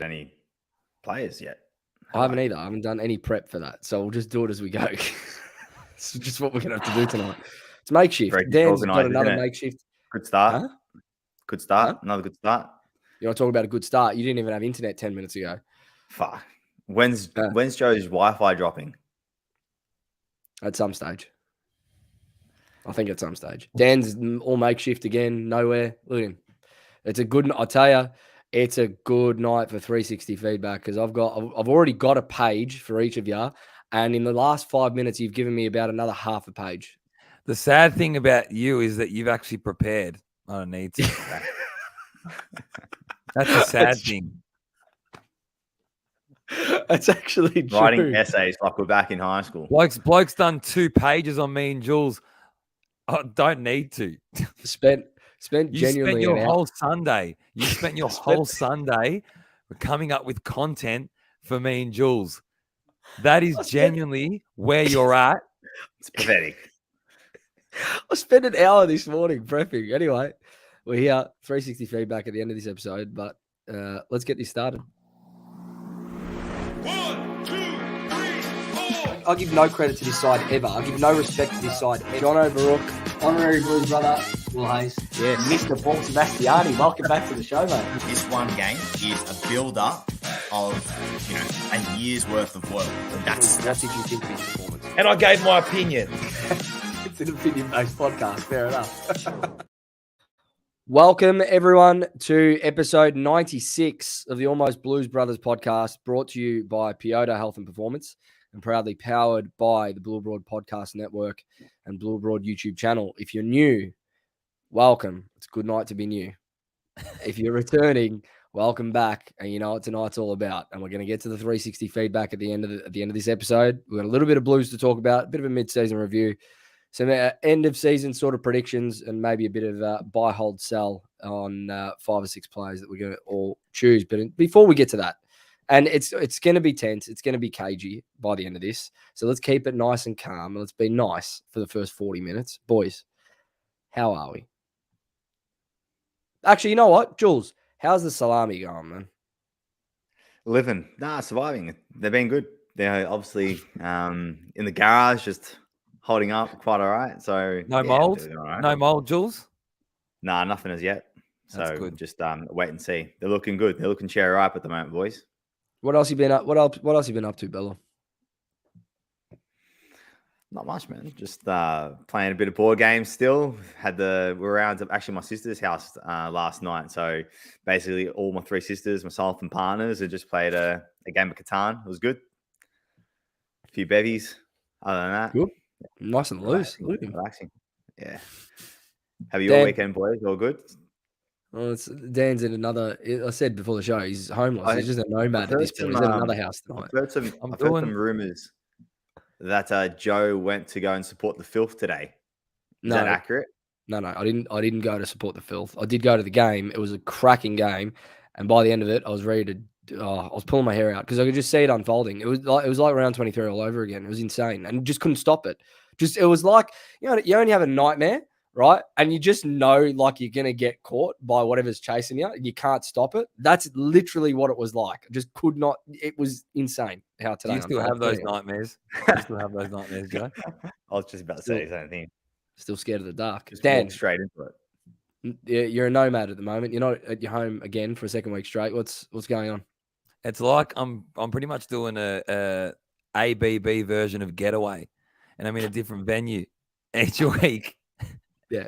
any players yet. I haven't either. I haven't done any prep for that. So we'll just do it as we go. It's just what we're going to have to do tonight. It's makeshift. Very Dan's got disorganised, another isn't it? makeshift. Good start. Huh? Good start. Huh? Another good start. You want to talk about a good start? You didn't even have internet 10 minutes ago. Fuck. When's Joe's Wi-Fi dropping? At some stage. I think at some stage. Dan's all makeshift again, nowhere. Look at him. It's a good, I'll tell you, it's a good night for 360 feedback because I've already got a page for each of you. And in the last 5 minutes, you've given me about another half a page. The sad thing about you is that you've actually prepared. I don't need to. That's a sad thing. That's actually true. Writing essays like we're back in high school. Bloke's done 2 pages on me and Jules. I don't need to. Spent genuinely your whole Sunday. You spent your whole Sunday coming up with content for me and Jules. That is genuinely where you're at. It's pathetic. I spent an hour this morning prepping. Anyway, we're here, 360 feedback at the end of this episode, but let's get this started. 1, 2, 3, 4. I'll give no credit to this side ever. I'll give no respect to this side. John O'Rourke, honorary Blues brother, Will Hayes. Yes. Mr. Paul Sebastiani, welcome back to the show, mate. This one game is a build-up of, a year's worth of work. What did you think of his performance? And I gave my opinion. It's an opinion-based podcast, fair enough. Welcome, everyone, to episode 96 of the Almost Blues Brothers podcast, brought to you by Piota Health and Performance and proudly powered by the Blue Abroad Podcast Network and Blue Abroad YouTube channel. If you're new, welcome. It's a good night to be new. If you're returning, welcome back. And you know what tonight's all about. And we're going to get to the 360 feedback at the end of this episode. We've got a little bit of Blues to talk about, a bit of a mid-season review, some end-of-season sort of predictions, and maybe a bit of buy, hold, sell on 5 or 6 players that we're going to all choose. But before we get to that, and it's going to be tense, it's going to be cagey by the end of this. So let's keep it nice and calm, and let's be nice for the first 40 minutes. Boys, how are we? Actually, you know what? Jules, how's the salami going, man? Living. Surviving. They've been good. They're obviously in the garage, just holding up quite all right. So no mold? Right. No mold, Jules? Nah, nothing as yet. That's so good. Just wait and see. They're looking good. They're looking cherry ripe at the moment, boys. What else you been up? What else you been up to, Bella? Not much, man. Just playing a bit of board games still. We're around to actually my sister's house last night. So basically all my 3 sisters, myself and partners, had just played a game of Catan. It was good. A few bevies. Other than that. Good. Nice and loose. Relaxing. Yeah. Have you all weekend, boys? All good? Well, Dan's in another. I said before the show, he's homeless. He's just a nomad at this point. He's at another house tonight. I've heard some rumors that Joe went to go and support the Filth today. Is that accurate? No, I didn't go to support the Filth. I did go to the game. It was a cracking game, and by the end of it, I was ready to. I was pulling my hair out because I could just see it unfolding. It was like round 23 all over again. It was insane, and just couldn't stop it. It was like you only have a nightmare, right? And you just know like you're gonna get caught by whatever's chasing you. You can't stop it. That's literally what it was like. I just could not. It was insane how today. Do you still have those nightmares? Do you still have those nightmares, Joe? I was just about to say the same thing. Still scared of the dark. Just Dan, walk straight into it. You're a nomad at the moment. You're not at your home again for a second week straight. What's going on? It's like I'm pretty much doing a ABB version of Getaway, and I'm in a different venue each week. Yeah,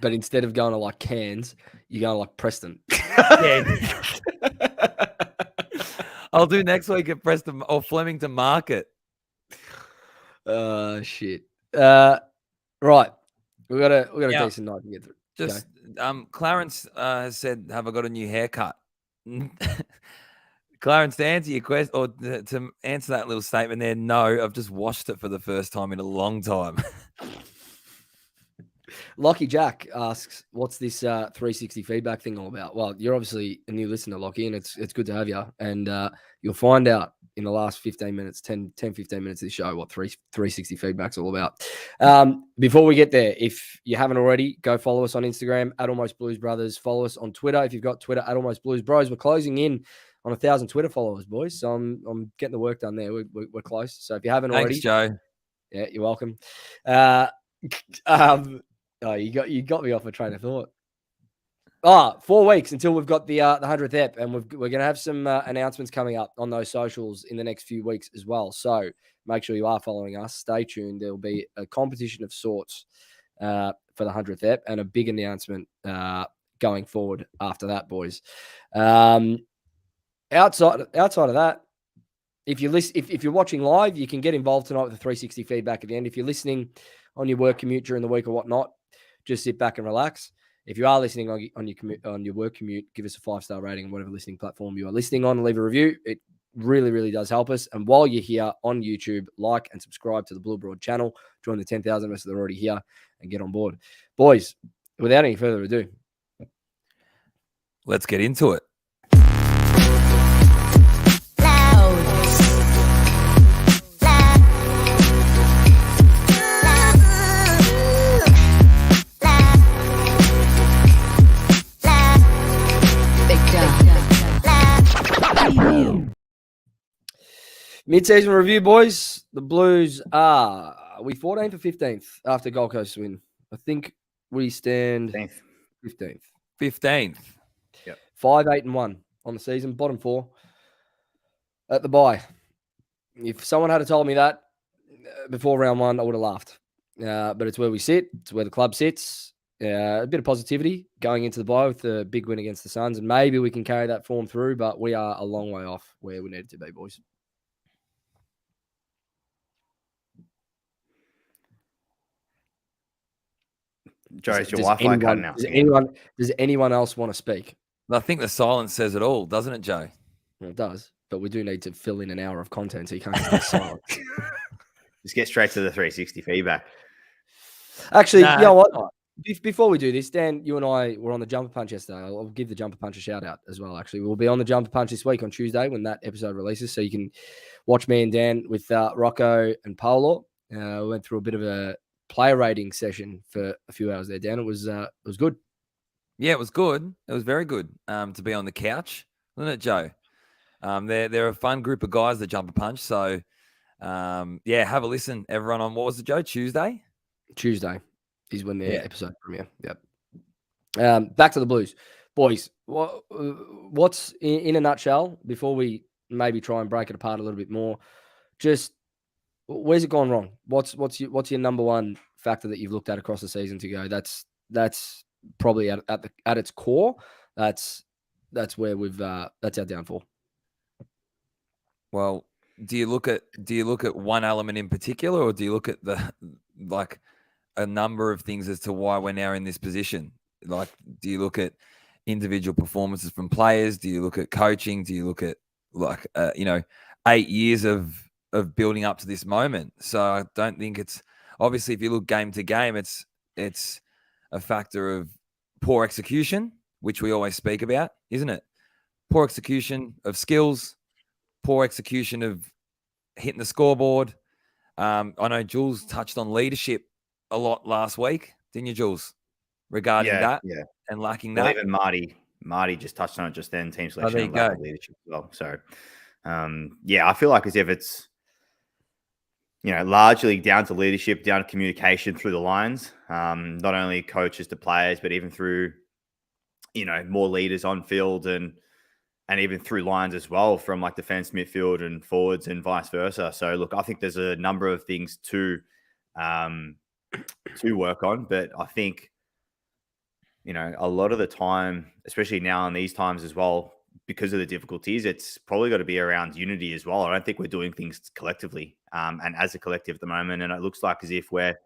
but instead of going to like Cairns, you're going to like Preston. Yeah. I'll do next week at Preston or Flemington Market. Shit. Right, we got a decent night to get through. Just Clarence has said, "Have I got a new haircut?" Clarence, to answer your question or to answer that little statement there, no, I've just washed it for the first time in a long time. Lockie Jack asks, "What's this 360 feedback thing all about?" Well, you're obviously a new listener, Lockie, and it's good to have you. And you'll find out in the last 15 minutes, 10, 15 minutes of the show, what 360 feedback's all about. Before we get there, if you haven't already, go follow us on Instagram at Almost Blues Brothers. Follow us on Twitter if you've got Twitter at Almost Blues Bros. We're closing in on 1,000 Twitter followers, boys. So I'm getting the work done there. We're close. So if you haven't Thanks, already, Joe. yeah, you're welcome. Oh, you got me off a train of thought. 4 weeks until we've got the 100th ep, and we're going to have some announcements coming up on those socials in the next few weeks as well. So make sure you are following us. Stay tuned. There will be a competition of sorts for the 100th ep, and a big announcement going forward after that, boys. Outside of that, if you're watching live, you can get involved tonight with the 360 feedback at the end. If you're listening on your work commute during the week or whatnot, just sit back and relax. If you are listening on your work commute, give us a 5-star rating on whatever listening platform you are listening on, and leave a review. It really, really does help us. And while you're here on YouTube, like and subscribe to the Blue Broad channel. Join the 10,000 of us that are already here and get on board. Boys, without any further ado, let's get into it. Mid-season review, boys. The Blues are we 14th or 15th after Gold Coast win? I think we stand 15th. 15th. Yep. 5-8-1 on the season, bottom 4 at the bye. If someone had told me that before round 1, I would have laughed. But it's where we sit. It's where the club sits. A bit of positivity going into the bye with the big win against the Suns, and maybe we can carry that form through. But we are a long way off where we need to be, boys. Joe, is your Wi-Fi cutting out? Does anyone else want to speak? I think the silence says it all, doesn't it, Joe? Well, it does, but we do need to fill in an hour of content, so you can't stay silent. Just get straight to the 360 feedback. Actually, you know what? Before we do this, Dan, you and I were on the Jumper Punch yesterday. I'll give the Jumper Punch a shout out as well. Actually, we'll be on the Jumper Punch this week on Tuesday when that episode releases, so you can watch me and Dan with Rocco and Paolo. We went through a bit of a player rating session for a few hours there, Dan. It was good. Yeah, it was good. It was very good to be on the couch, wasn't it, Joe? They're a fun group of guys that Jumper Punch. So, yeah, have a listen, everyone, on what was it, Joe? Tuesday is when the episode premiere. Yep. Back to the Blues, boys. What's in a nutshell? Before we maybe try and break it apart a little bit more, just where's it gone wrong? What's your number one factor that you've looked at across the season to go? That's probably at its core. That's where that's our downfall. Well, do you look at one element in particular, or do you look at a number of things as to why we're now in this position? Like, do you look at individual performances from players? Do you look at coaching? Do you look at 8 years of building up to this moment? So I don't think it's obviously, if you look game to game, it's a factor of poor execution, which we always speak about, isn't it? Poor execution of skills, poor execution of hitting the scoreboard. I know Jules touched on leadership a lot last week, didn't you, Jules? Regarding that and lacking that. Even Marty just touched on it just then. Team selection and lack of leadership as well. So, I feel like as if it's largely down to leadership, down to communication through the lines. Not only coaches to players, but even through more leaders on field and even through lines as well, from like defense, midfield, and forwards, and vice versa. So, look, I think there's a number of things to work on, but I think a lot of the time, especially now in these times as well, because of the difficulties, it's probably got to be around unity as well. I don't think we're doing things collectively and as a collective at the moment, and it looks like as if we're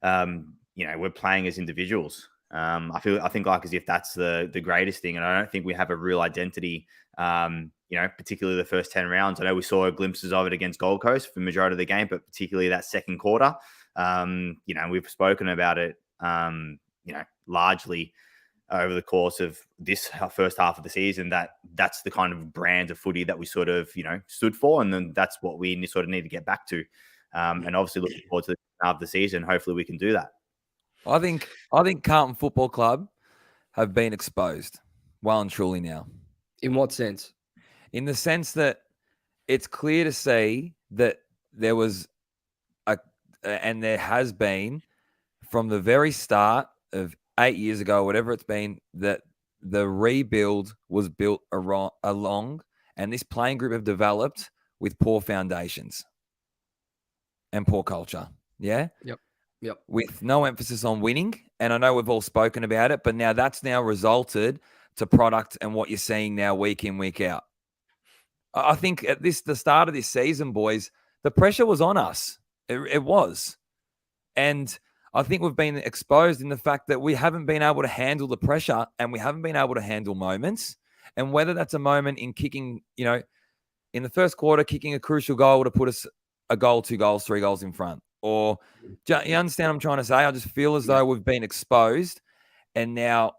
we're playing as individuals. I think like as if that's the greatest thing, and I don't think we have a real identity. Particularly the first 10 rounds. I know we saw glimpses of it against Gold Coast for the majority of the game, but particularly that second quarter. We've spoken about it, largely over the course of this first half of the season, that's the kind of brand of footy that we sort of, stood for. And then that's what we sort of need to get back to. And obviously looking forward to the half of the season. Hopefully we can do that. I think Carlton Football Club have been exposed well and truly now. In what sense? in the sense that it's clear to see that there was and there has been from the very start of 8 years ago, whatever it's been, that the rebuild was built along, and this playing group have developed with poor foundations and poor culture. Yeah. Yep. With no emphasis on winning. And I know we've all spoken about it, but now that's now resulted to product and what you're seeing now week in, week out. I think at the start of this season, boys, the pressure was on us. It was. And I think we've been exposed in the fact that we haven't been able to handle the pressure and we haven't been able to handle moments. And whether that's a moment in kicking, in the first quarter, kicking a crucial goal to put us a goal, 2 goals, 3 goals in front. Or you understand what I'm trying to say? I just feel as though we've been exposed, and now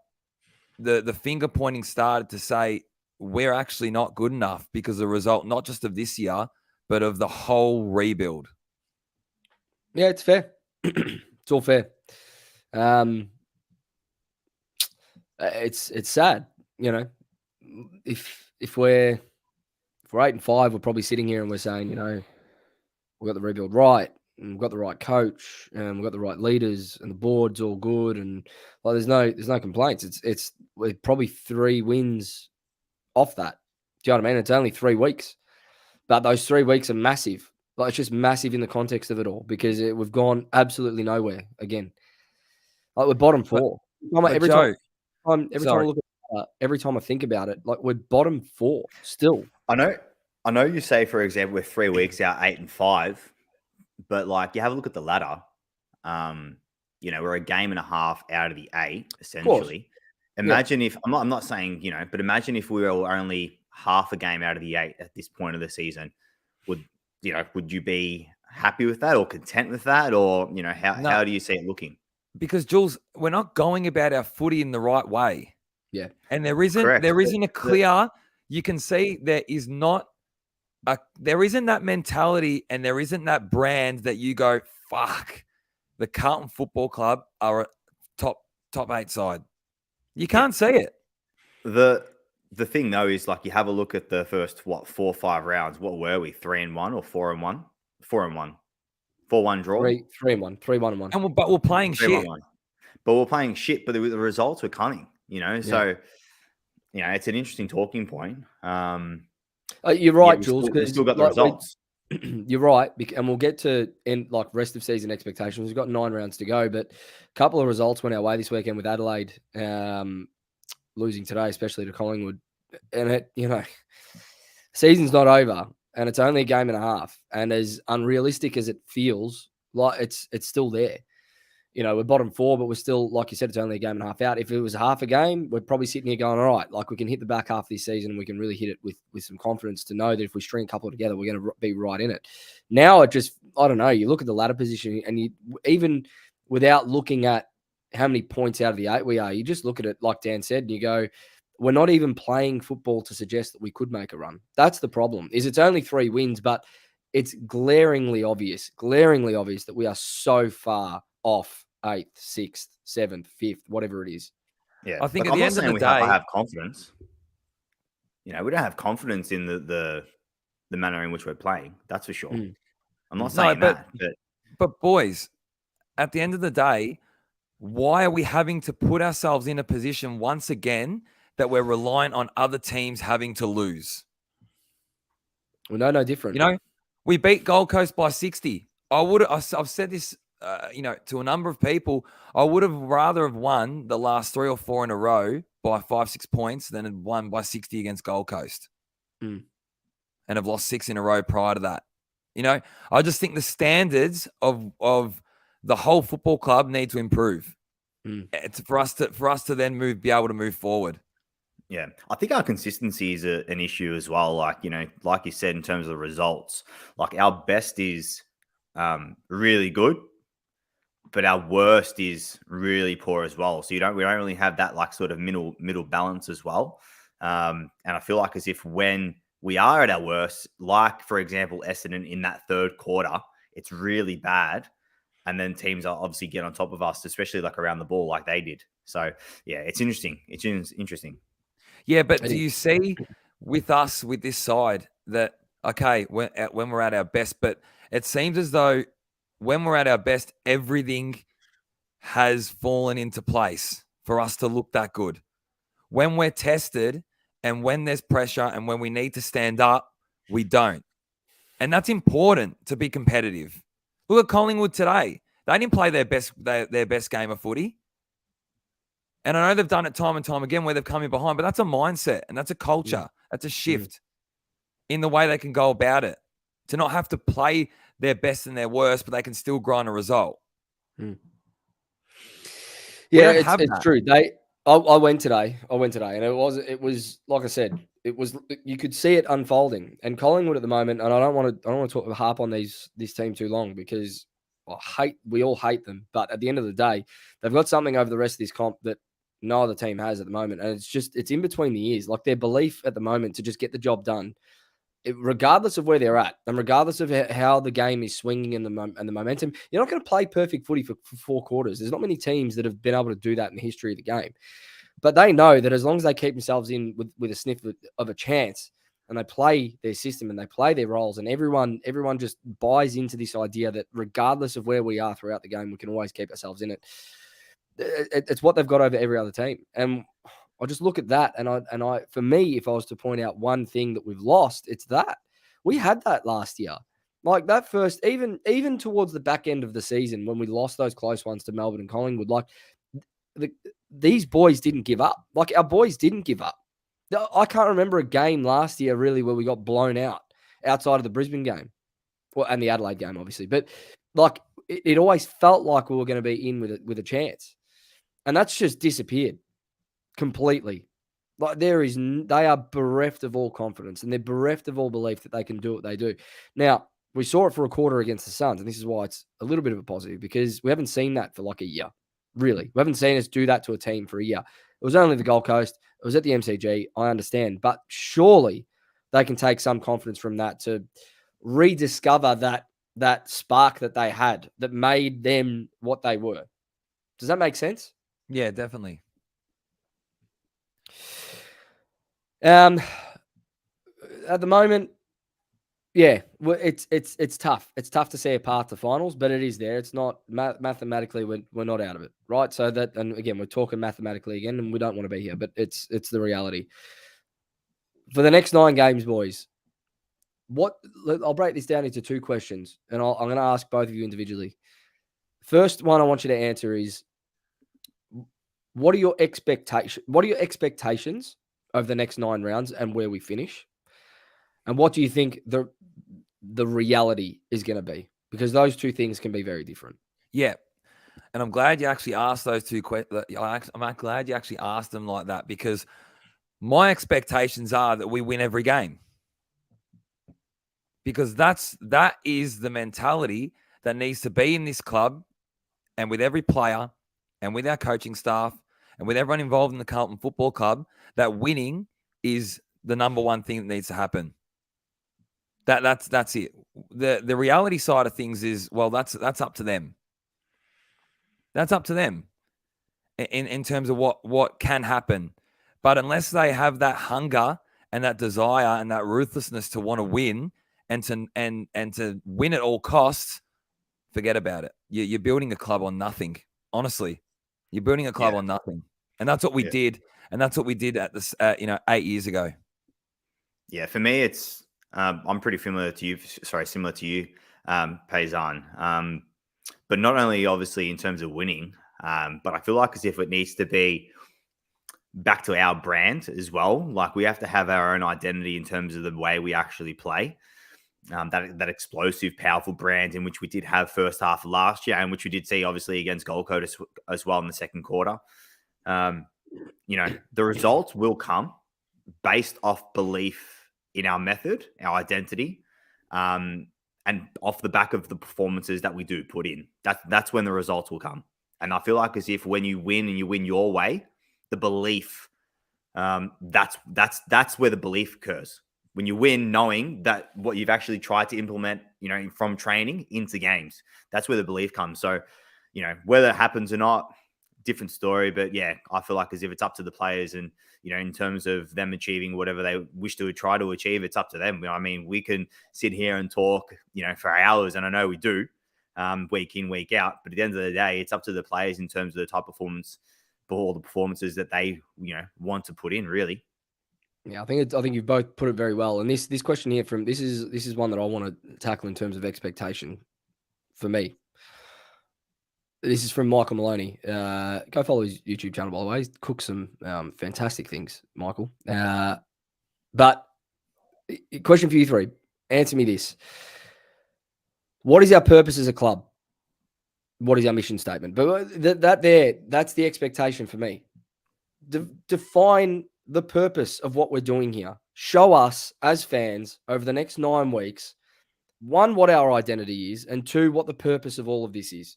the finger pointing started to say we're actually not good enough because of the result, not just of this year, but of the whole rebuild. Yeah, it's fair. It's all fair. It's sad, if we're 8-5, we're probably sitting here and we're saying, we've got the rebuild right, and we've got the right coach, and we've got the right leaders, and the board's all good, and there's no complaints. We're probably 3 wins off that. Do you know what I mean? It's only 3 weeks, but those 3 weeks are massive. It's just massive in the context of it all, because we've gone absolutely nowhere again. We're bottom 4. Every time I look at every time I think about it, we're bottom 4 still. I know you say, for example, we're 3 weeks out, 8-5, but you have a look at the ladder. We're a game and a half out of the 8, essentially. Imagine if I'm not saying, but imagine if we were only half a game out of the 8 at this point of the season. Would you be happy with that or content with that? Or, how do you see it looking? Because, Jules, we're not going about our footy in the right way. Yeah. And there isn't a clear, you can see there isn't that mentality and there isn't that brand that you go, fuck, the Carlton Football Club are a top 8 side. You can't see it. The thing though is you have a look at the first 4 or 5 rounds. What were we? 3-1 or 4-1? 4-1. 4-1 draw. 3-1. 3-1-1. But we're playing shit. But we're playing shit. But the results were cunning. So it's an interesting talking point. You're right, Jules. We still got the results. You're right, and we'll get to rest of season expectations. We've got 9 rounds to go, but a couple of results went our way this weekend with Adelaide. Losing today, especially to Collingwood, and it, season's not over, and it's only a game and a half. And as unrealistic as it feels, it's still there. We're bottom 4, but we're still, like you said, it's only a game and a half out. If it was half a game, we're probably sitting here going, all right, we can hit the back half of this season and we can really hit it with some confidence to know that if we string a couple together, we're going to be right in it. Now I don't know. You look at the ladder position, and you, even without looking at how many points out of the 8 we are, you just look at it, like Dan said, and you go, we're not even playing football to suggest that we could make a run. That's the problem. It's only 3 wins, but it's glaringly obvious that we are so far off 8th, 6th, 7th, 5th, whatever it is. Yeah, I think at the end of the day, we have confidence. We don't have confidence in the manner in which we're playing. That's for sure. I'm not saying that, but boys, at the end of the day, why are we having to put ourselves in a position once again that we're reliant on other teams having to lose? Well, no different. We beat Gold Coast by 60. I've said this, to a number of people. I would have rather have won the last 3 or 4 in a row by 5-6 points than have won by 60 against Gold Coast, and have lost 6 in a row prior to that. I just think the standards of the whole football club need to improve. It's for us to then be able to move forward. Yeah, I think our consistency is an issue as well. Like you said, in terms of the results, our best is really good, but our worst is really poor as well. So we don't really have that sort of middle balance as well. And I feel as if when we are at our worst, for example, Essendon in that 3rd quarter, it's really bad. And then teams are obviously get on top of us, especially around the ball like they did. So, yeah, it's interesting. It's interesting. Yeah, but do you see with us, with this side, that, okay, when we're at our best, but it seems as though when we're at our best, everything has fallen into place for us to look that good. When we're tested and when there's pressure and when we need to stand up, we don't. And that's important to be competitive. Look at Collingwood today. They didn't play their best game of footy. And I know they've done it time and time again where they've come in behind, but that's a mindset and that's a culture. That's a shift in the way they can go about it. To not have to play their best and their worst, but they can still grind a result. Yeah, don't have it's that. true. I went today, and it was like I said, you could see it unfolding. And Collingwood at the moment, and I don't want to harp on this team too long because we all hate them. But at the end of the day, they've got something over the rest of this comp that no other team has at the moment, and it's in between the ears. Like their belief at the moment to just get the job done, regardless of where they're at, and regardless of how the game is swinging and the momentum. You're not going to play perfect footy for 4 quarters. There's not many teams that have been able to do that in the history of the game. But they know that as long as they keep themselves in with a sniff of a chance and they play their system and they play their roles, and everyone just buys into this idea that regardless of where we are throughout the game, we can always keep ourselves in it. It's what they've got over every other team. And I just look at that, and I, for me, if I was to point out one thing that we've lost, it's that we had that last year. Like that first, even towards the back end of the season when we lost those close ones to Melbourne and Collingwood, like these boys didn't give up. Like our boys didn't give up. I can't remember a game last year really where we got blown out outside of the Brisbane game, and the Adelaide game, obviously. But like it always felt like we were going to be in with a chance, and that's just disappeared completely. Like they are bereft of all confidence, and they're bereft of all belief that they can do what they do. Now, we saw it for a quarter against the Suns, and this is why it's a little bit of a positive, because we haven't seen that for like a year. Really, we haven't seen us do that to a team for a year. It was only the Gold Coast. It was at the MCG. I understand, but surely they can take some confidence from that to rediscover that spark that they had that made them what they were. Does that make sense? Yeah, definitely. At the moment, yeah, it's tough. It's tough to see a path to finals, but it is there. It's not mathematically we're not out of it, right? So that, and again, we're talking mathematically again, and we don't want to be here, but it's the reality. For the next 9 games, boys, I'll break this down into 2 questions, and I'm going to ask both of you individually. First one I want you to answer is, what are your expectations over the next 9 rounds and where we finish? And what do you think the reality is going to be? Because those 2 things can be very different. Yeah. And I'm glad you actually asked those 2 questions. I'm glad you actually asked them like that, because my expectations are that we win every game. Because that is the mentality that needs to be in this club, and with every player and with our coaching staff and with everyone involved in the Carlton Football Club, that winning is the number one thing that needs to happen. That's it. The reality side of things is, well, that's up to them. That's up to them in terms of what can happen. But unless they have that hunger and that desire and that ruthlessness to want to win and to win at all costs, forget about it. You're building a club on nothing. Honestly, you're building a club on nothing, and that's what we did. And that's what we did at this, 8 years ago. Yeah, for me, it's I'm pretty similar to you, Paysan. But not only obviously in terms of winning, but I feel like as if it needs to be back to our brand as well. Like we have to have our own identity in terms of the way we actually play. That explosive, powerful brand in which we did have first half of last year, and which we did see obviously against Gold Coast as well in the second quarter. The results will come based off belief in our method, our identity, and off the back of the performances that we do put in. That's when the results will come. And I feel like as if when you win and you win your way, the belief, that's where the belief occurs. When you win, knowing that what you've actually tried to implement, from training into games, that's where the belief comes. So, whether it happens or not, different story. But yeah, I feel like as if it's up to the players, and in terms of them achieving whatever they wish to try to achieve, it's up to them. I mean, we can sit here and talk, for hours, and I know we do, week in, week out. But at the end of the day, it's up to the players in terms of the type of performance, for all the performances that they, want to put in. Really. Yeah, I think you've both put it very well. And this question here this is one that I want to tackle in terms of expectation for me. This is from Michael Maloney. Go follow his YouTube channel, by the way. He's cooked some fantastic things, Michael. But question for you three. Answer me this. What is our purpose as a club? What is our mission statement? But that's the expectation for me. Define the purpose of what we're doing here. Show us as fans over the next 9 weeks, 1, what our identity is, and 2, what the purpose of all of this is.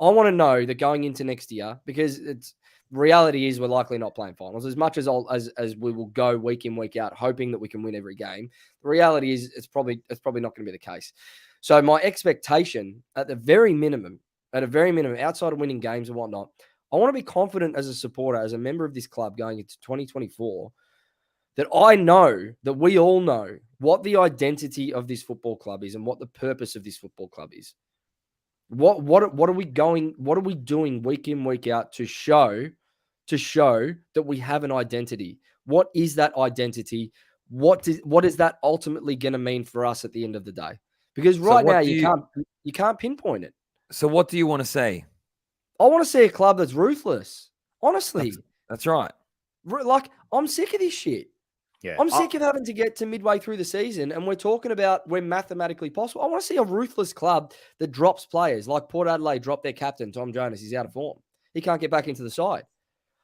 I want to know that going into next year, because reality is we're likely not playing finals. As much as we will go week in, week out, hoping that we can win every game, the reality is it's probably not going to be the case. So my expectation at a very minimum, outside of winning games and whatnot, I want to be confident as a supporter, as a member of this club going into 2024, that I know, that we all know what the identity of this football club is and what the purpose of this football club is. What are we doing week in, week out to show that we have an identity? What is that identity? What is that ultimately going to mean for us at the end of the day? Because right now you can't pinpoint it. So what do you want to say? I want to see a club that's ruthless. Honestly. That's right. Like, I'm sick of this shit. Yeah. I'm sick of having to get to midway through the season and we're talking about we're mathematically possible. I want to see a ruthless club that drops players, like Port Adelaide dropped their captain, Tom Jonas. He's out of form. He can't get back into the side.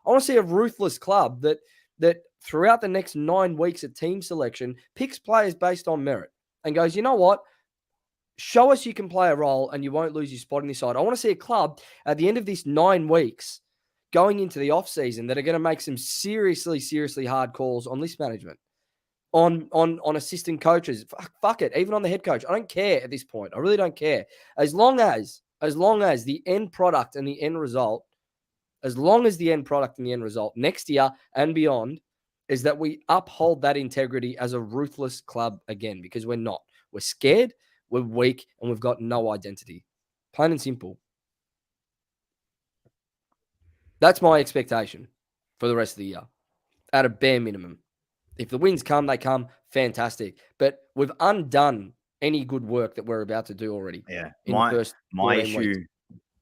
I want to see a ruthless club that throughout the next 9 weeks at team selection picks players based on merit and goes, you know what? Show us you can play a role and you won't lose your spot in this side. I want to see a club at the end of this 9 weeks going into the offseason that are going to make some seriously, seriously hard calls on list management, on assistant coaches. Fuck it. Even on the head coach. I don't care at this point. I really don't care. As long as the end product and the end result, next year and beyond is that we uphold that integrity as a ruthless club again, because we're not. We're scared, we're weak, and we've got no identity. Plain and simple. That's my expectation for the rest of the year, at a bare minimum. If the wins come, they come, fantastic. But we've undone any good work that we're about to do already. Yeah. My issue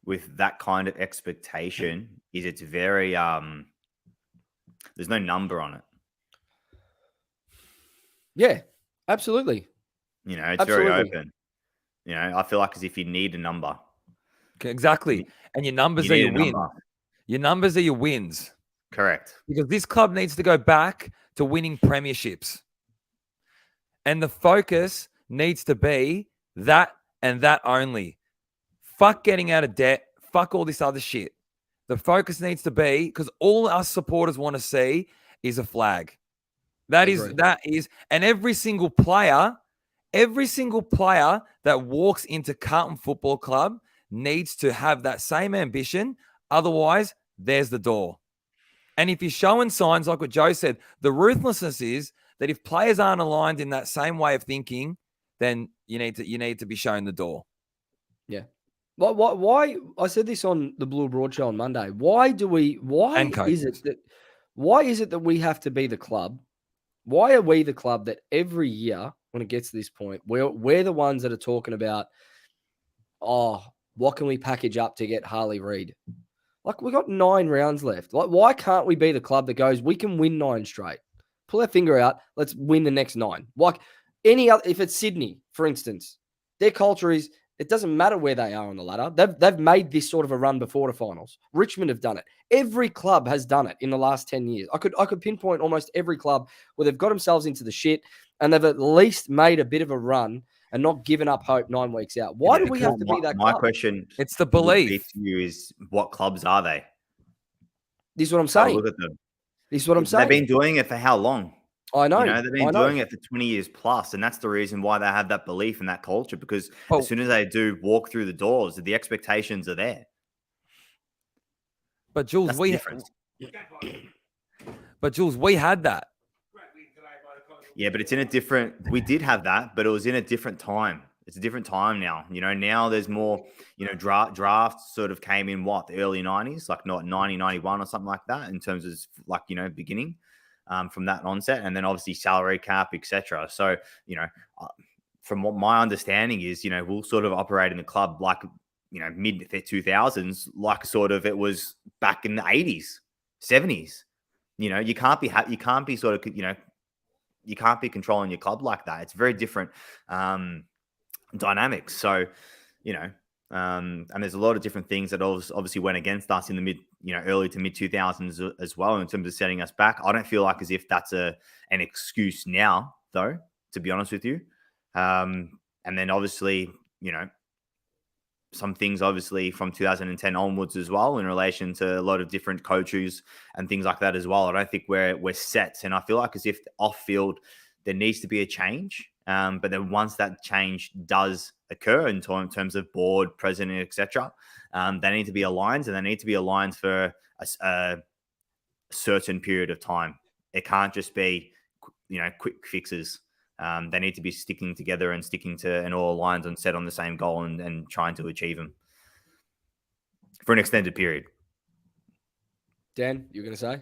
with that kind of expectation is it's very there's no number on it. Yeah, absolutely. It's very open. I feel like as if you need a number. Okay, exactly. And your numbers are your wins. Your numbers are your wins. Correct. Because this club needs to go back to winning premierships. And the focus needs to be that and that only. Fuck getting out of debt. Fuck all this other shit. The focus needs to be, because all us supporters want to see is a flag. That is, and every single player that walks into Carlton Football Club needs to have that same ambition. Otherwise, there's the door. And if you're showing signs like what Joe said, the ruthlessness is that if players aren't aligned in that same way of thinking, then you need to be shown the door. Yeah. Why I said this on the Blue Broad Show on Monday. Why is it that we have to be the club? Why are we the club that every year when it gets to this point, we're the ones that are talking about, what can we package up to get Harley Reid? Like, we got 9 rounds left. Like, why can't we be the club that goes, we can win 9 straight? Pull our finger out. Let's win the next 9. Like any other, if it's Sydney, for instance, their culture is, it doesn't matter where they are on the ladder. They've made this sort of a run before the finals. Richmond have done it. Every club has done it in the last 10 years. I could pinpoint almost every club where they've got themselves into the shit and they've at least made a bit of a run and not given up hope 9 weeks out. Why do we have to be that club? My question, it's the belief to you is, what clubs are they? This is what I'm saying. Look at them. This is what I'm saying. They've been doing it for how long? I know. They've been doing it for 20 years plus, and that's the reason why they have that belief and that culture, because as soon as they do walk through the doors, the expectations are there. But Jules, That's the difference. But Jules, we had that. Yeah, but it's in a different. We did have that, but it was in a different time. It's a different time now. Now there's more. Drafts sort of came in the early 90s, like not 1991 or something like that, in terms of beginning from that onset, and then obviously salary cap, etc. So from what my understanding is, we'll sort of operate in the club like mid 2000s, like sort of it was back in the 80s, 70s. You can't be sort of you can't be controlling your club like that. It's very different dynamics. So, and there's a lot of different things that obviously went against us in the early to mid 2000s as well, in terms of setting us back. I don't feel like as if that's an excuse now, though, to be honest with you. And then obviously, some things obviously from 2010 onwards as well, in relation to a lot of different coaches and things like that as well. I don't think we're set, and I feel like as if off field there needs to be a change. But then once that change does occur in terms of board, president, etc., they need to be aligned, and they need to be aligned for a certain period of time. It can't just be quick fixes. They need to be sticking together and all aligned and set on the same goal and trying to achieve them for an extended period. Dan, you were going to say?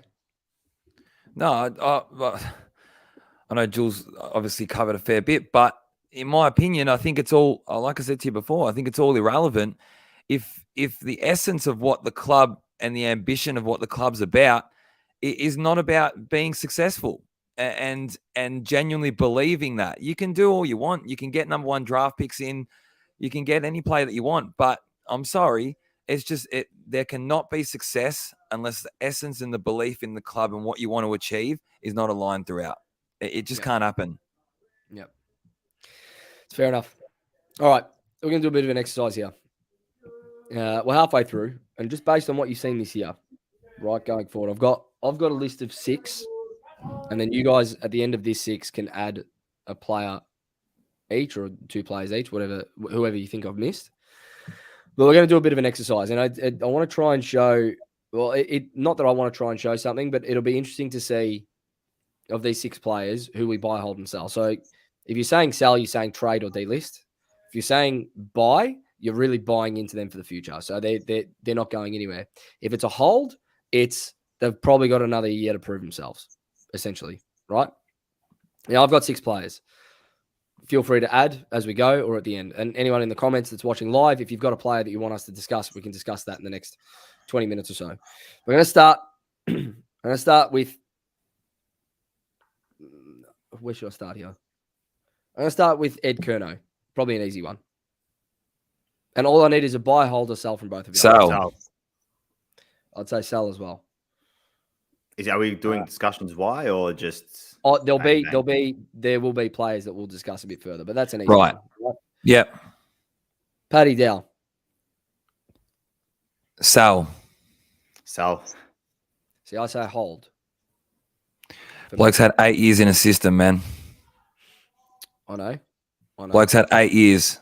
No, I know Jules obviously covered a fair bit, but in my opinion, I think it's all, like I said to you before, I think it's all irrelevant if the essence of what the club and the ambition of what the club's about is not about being successful. And genuinely believing that. You can do all you want. You can get number 1 draft picks in. You can get any player that you want. But I'm sorry, it's just there cannot be success unless the essence and the belief in the club and what you want to achieve is not aligned throughout. It just can't happen. Yep. It's fair enough. All right. We're going to do a bit of an exercise here. We're halfway through. And just based on what you've seen this year, right, going forward, I've got a list of 6. And then you guys at the end of this 6 can add a player each or 2 players each, whoever you think I've missed. But we're going to do a bit of an exercise. And I want to try and show, not that I want to try and show something, but it'll be interesting to see of these 6 players who we buy, hold, and sell. So if you're saying sell, you're saying trade or delist. If you're saying buy, you're really buying into them for the future. So they're not going anywhere. If it's a hold, they've probably got another year to prove themselves. Essentially, right? Now, I've got 6 players. Feel free to add as we go or at the end. And anyone in the comments that's watching live, if you've got a player that you want us to discuss, we can discuss that in the next 20 minutes or so. We're going to start. I'm going to start with. Where should I start here? I'm going to start with Ed Curnow. Probably an easy one. And all I need is a buy, hold, or sell from both of you. Sell. I'd say sell as well. Are we doing discussions why or just? Oh, there will be players that we'll discuss a bit further, but that's an easy right. one. Right? Yep. Paddy Dow. Sell. See, I say hold. Bloke's had 8 years in a system, man. I know. Bloke's had 8 years.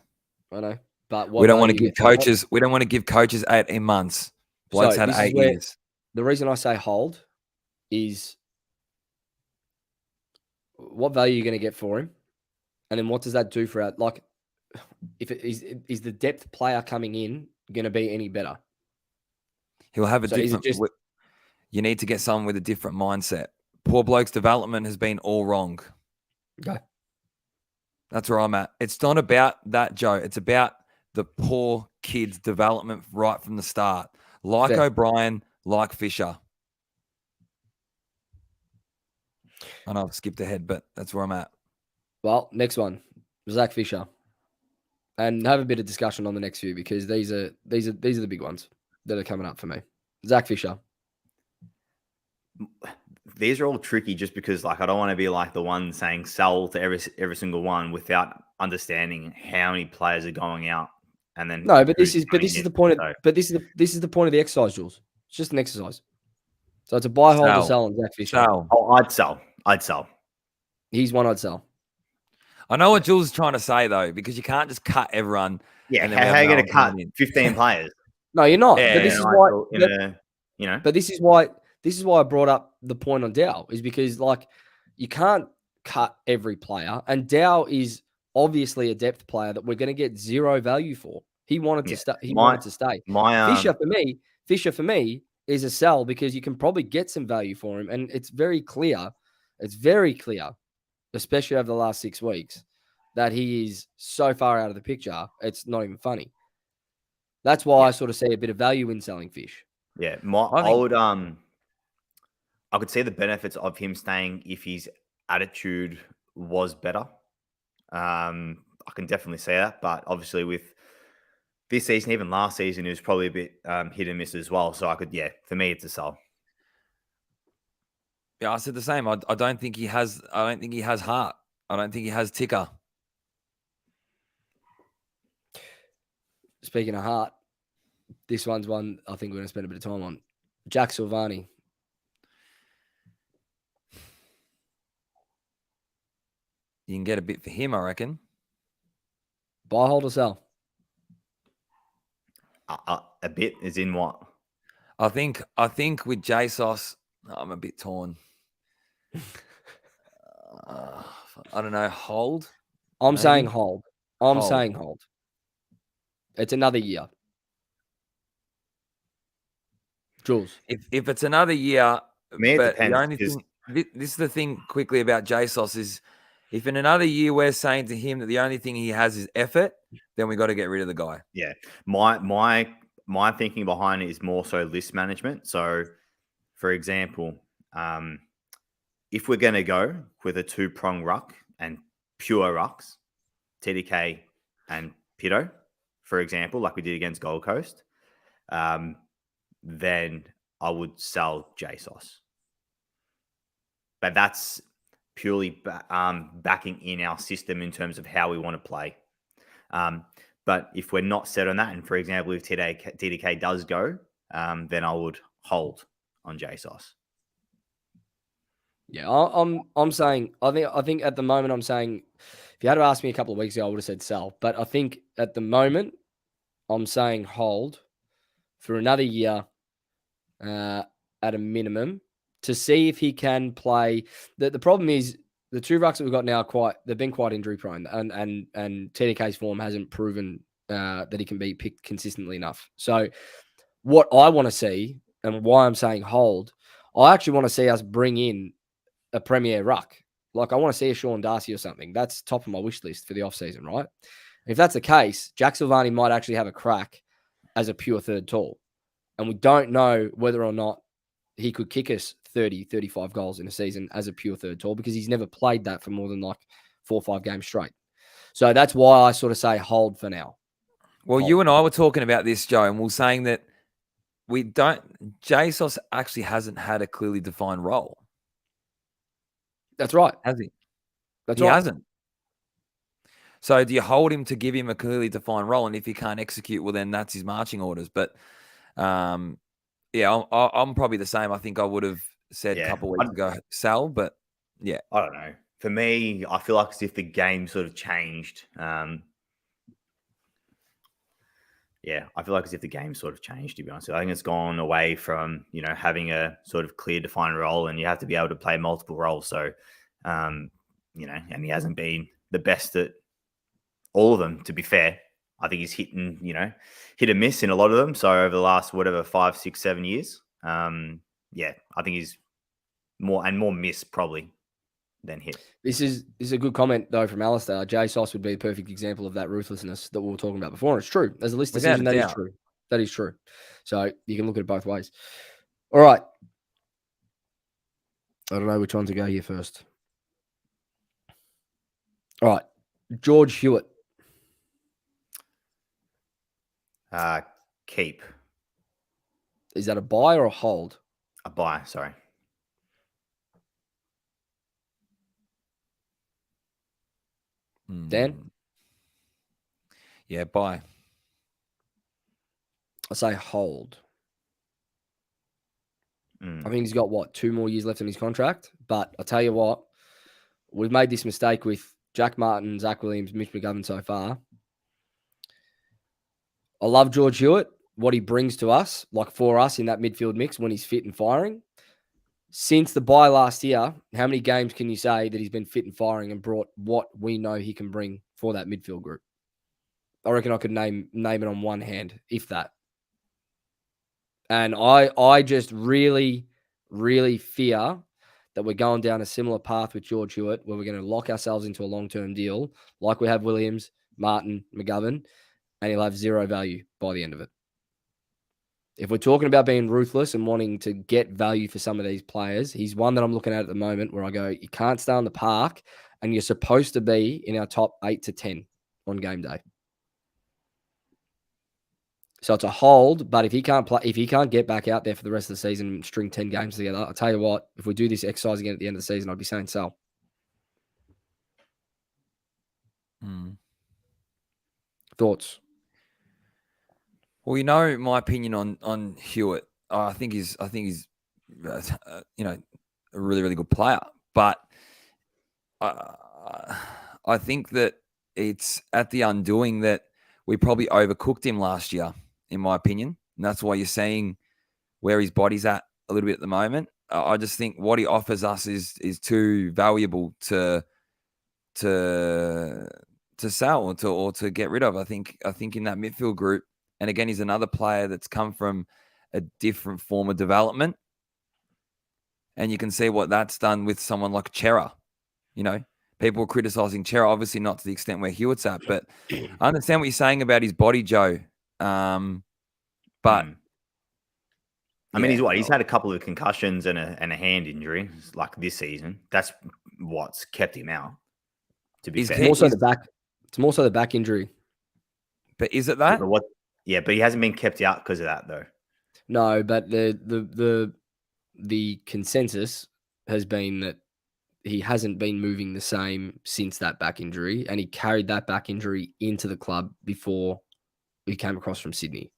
I know. But we don't want to give coaches. We don't want to give coaches 18 months. Bloke's had 8 years. The reason I say hold is what value you're going to get for him, and then what does that do for if it is the depth player coming in going to be any better? He'll have a different. You need to get someone with a different mindset. Poor bloke's development has been all wrong. Okay, that's where I'm at. It's not about that, Joe. It's about the poor kid's development right from the start. Like Fair. O'Brien, like Fisher. I know I've skipped ahead, but that's where I'm at. Well, next one, Zach Fisher, and have a bit of discussion on the next few because these are the big ones that are coming up for me. Zach Fisher. These are all tricky just because, I don't want to be like the one saying sell to every single one without understanding how many players are going out, and then no. But this is the point. This is the point of the exercise, Jules. It's just an exercise. So it's a buy, hold, or sell on Zach Fisher. Sell. Oh, I'd sell. He's one I'd sell. I know what Jules is trying to say though, because you can't just cut everyone. Yeah, how are you going to cut 15 players? No, you're not. Yeah, but this is why. But this is why I brought up the point on Dow, is because like you can't cut every player, and Dow is obviously a depth player that we're going to get zero value for. He wanted to stay. He wanted to stay. Fisher for me is a sell because you can probably get some value for him, and it's very clear. It's very clear, especially over the last 6 weeks, that he is so far out of the picture. It's not even funny. That's why I sort of see a bit of value in selling Fish. Yeah, I could see the benefits of him staying if his attitude was better. I can definitely see that, but obviously with this season, even last season, it was probably a bit hit and miss as well. So for me, it's a sell. Yeah, I said the same. I don't think he has. I don't think he has heart. I don't think he has ticker. Speaking of heart, this one's one I think we're going to spend a bit of time on. Jack Silvani. You can get a bit for him, I reckon. Buy, hold, or sell? A bit is in what? I think with JSOS, I'm a bit torn. I don't know. Hold. I'm maybe? saying hold. Saying hold. It's another year. Jules. If it's another year, Me, it but depends, the only thing, this is the thing quickly about JSOS is, if in another year we're saying to him that the only thing he has is effort, then we got to get rid of the guy. Yeah, my thinking behind it is more so list management. So, for example, if we're going to go with a 2-prong ruck and pure rucks, TDK and Pito, for example, like we did against Gold Coast, then I would sell JSOS. But that's purely backing in our system in terms of how we want to play. But if we're not set on that, and for example, if TDK does go, then I would hold on JSOS. Yeah, I'm saying I think at the moment I'm saying, if you had to ask me a couple of weeks ago, I would have said sell. But I think at the moment I'm saying hold for another year at a minimum to see if he can play. The problem is the 2 rucks that we've got now they've been quite injury prone, and TDK's form hasn't proven that he can be picked consistently enough. So what I want to see, and why I'm saying hold, I actually want to see us bring in a premier ruck. Like I want to see a Sean Darcy or something. That's top of my wish list for the offseason, right? If that's the case, Jack Silvani might actually have a crack as a pure third tall. And we don't know whether or not he could kick us 30, 35 goals in a season as a pure third tall, because he's never played that for more than like 4 or 5 games straight. So that's why I sort of say hold for now. Well, you and I were talking about this, Joe, and we were saying that JSOS actually hasn't had a clearly defined role. That's right. Has he? That's he right. hasn't. So do you hold him to give him a clearly defined role? And if he can't execute, well, then that's his marching orders. But I'm probably the same. I think I would have said a couple of weeks ago, sell, but yeah. I don't know. For me, I feel like as if the game sort of changed. I feel like as if the game sort of changed, to be honest. I think it's gone away from, having a sort of clear defined role, and you have to be able to play multiple roles. So, and he hasn't been the best at all of them, to be fair. I think he's hit and miss in a lot of them. So over the last, 5, 6, 7 years, I think he's more miss probably than hit. This is a good comment though from Alistair. JSOS would be a perfect example of that ruthlessness that we were talking about before. And it's true. As a list decision, that is true. That is true. So you can look at it both ways. All right. I don't know which one to go here first. All right. George Hewitt. Keep. Is that a buy or a hold? A buy, sorry. Dan? Yeah, buy. I say hold. I think he's got 2 more years left in his contract. But I tell you what, we've made this mistake with Jack Martin, Zach Williams, Mitch McGovern so far. I love George Hewitt. what he brings to us, like for us in that midfield mix when he's fit and firing. Since the bye last year, how many games can you say that he's been fit and firing and brought what we know he can bring for that midfield group? I reckon I could name it on one hand, if that. And I just really, really fear that we're going down a similar path with George Hewitt, where we're going to lock ourselves into a long-term deal, like we have Williams, Martin, McGovern, and he'll have zero value by the end of it. If we're talking about being ruthless and wanting to get value for some of these players, he's one that I'm looking at the moment where I go, you can't stay on the park and you're supposed to be in our top 8 to 10 on game day. So it's a hold, but if he can't get back out there for the rest of the season and string 10 games together, I'll tell you what, if we do this exercise again at the end of the season, I'd be saying sell. Thoughts? Well, you know my opinion on Hewitt. I think he's a really, really good player. But I think that it's at the undoing that we probably overcooked him last year, in my opinion. And that's why you're seeing where his body's at a little bit at the moment. I just think what he offers us is too valuable to sell or to get rid of. I think in that midfield group, and again, he's another player that's come from a different form of development. And you can see what that's done with someone like Chera. You know, people are criticizing Chera, obviously not to the extent where Hewitt's at, but I understand what you're saying about his body, Joe. But I mean, he's had a couple of concussions and a hand injury like this season. That's what's kept him out. To be fair, It's more so the back injury. But is it that? But he hasn't been kept out because of that though. No, but the consensus has been that he hasn't been moving the same since that back injury, and he carried that back injury into the club before he came across from Sydney,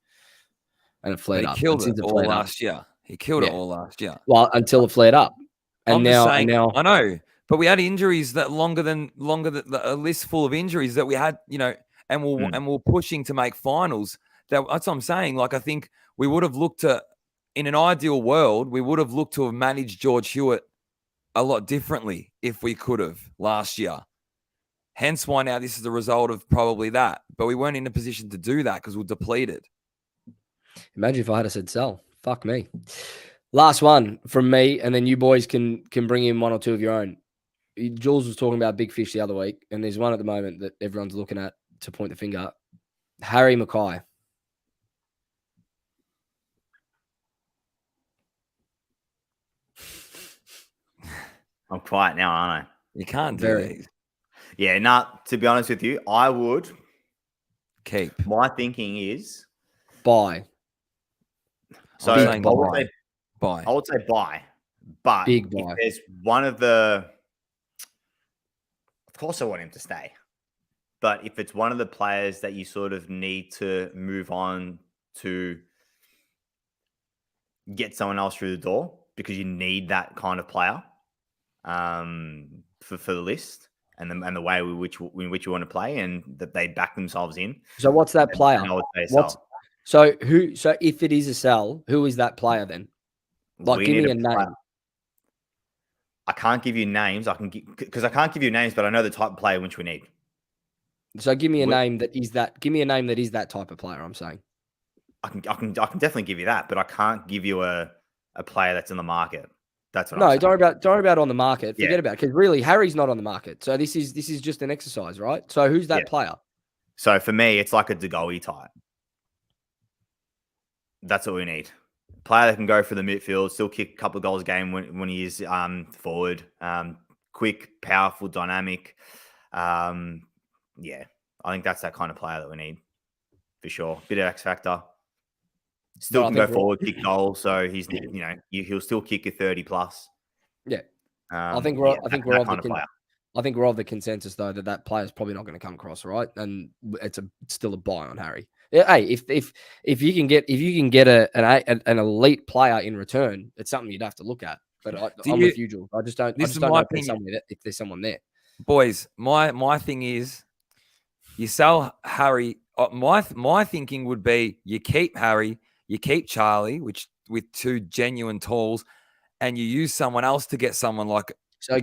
and it flared up. He killed it all last year. He killed it all last year. Well, until it flared up, and now I know, but we had injuries that longer than a list full of injuries that we had, you know, and we're pushing to make finals. That's what I'm saying. Like, I think we would have looked to, in an ideal world, we would have looked to have managed George Hewitt a lot differently if we could have last year. Hence why now this is the result of probably that. But we weren't in a position to do that because we're depleted. Imagine if I had said sell. Fuck me. Last one from me, and then you boys can bring in one or two of your own. Jules was talking about big fish the other week, and there's one at the moment that everyone's looking at to point the finger. Harry Mackay. I'm quiet now, aren't I? You can't do these. Yeah, to be honest with you, I would keep. My thinking is buy. So I would say buy. But big buy. If there's one of the, of course I want him to stay. But if it's one of the players that you sort of need to move on to get someone else through the door because you need that kind of player for the list and the way in which you want to play and that they back themselves in. So what's that player? So if it is a sell, who is that player then? Like, give me a name. I can't give you names. I can't give you names, but I know the type of player which we need. So give me a name that is that. Give me a name that is that type of player. I'm saying. I can definitely give you that, but I can't give you a player that's in the market. That's what. No, I'm saying. don't worry about on the market. Forget about it, because really Harry's not on the market. So this is just an exercise, right? So who's that player? So for me, it's like a DeGoey type. That's what we need. Player that can go for the midfield, still kick a couple of goals a game when he is forward. Quick, powerful, dynamic. Yeah, I think that's that kind of player that we need for sure. Bit of X factor. Still can go forward, kick goals. So he's he'll still kick a 30 plus. Yeah, I think we're of the consensus though that player is probably not going to come across, right? And it's still a buy on Harry. Hey, if you can get an elite player in return, it's something you'd have to look at. But I'm with you, Jules. I just don't know if there's someone there. Boys, my thing is, you sell Harry my thinking would be you keep Harry, you keep Charlie, which with 2 genuine tools, and you use someone else to get someone like So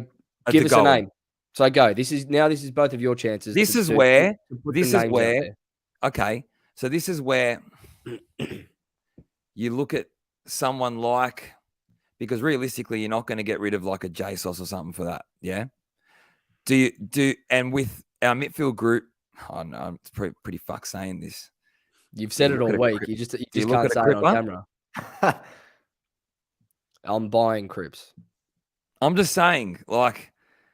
a give us a Degoe. name. So go. This is both of your chances. This is to where put this the is names out where there. okay. So this is where you look at someone like, because realistically, you're not going to get rid of like a JSOS or something for that. Yeah. And with our midfield group, oh no, it's pretty fuck saying this. You've said it all week. You just can't say it on camera. I'm buying Cripps. I'm just saying, like,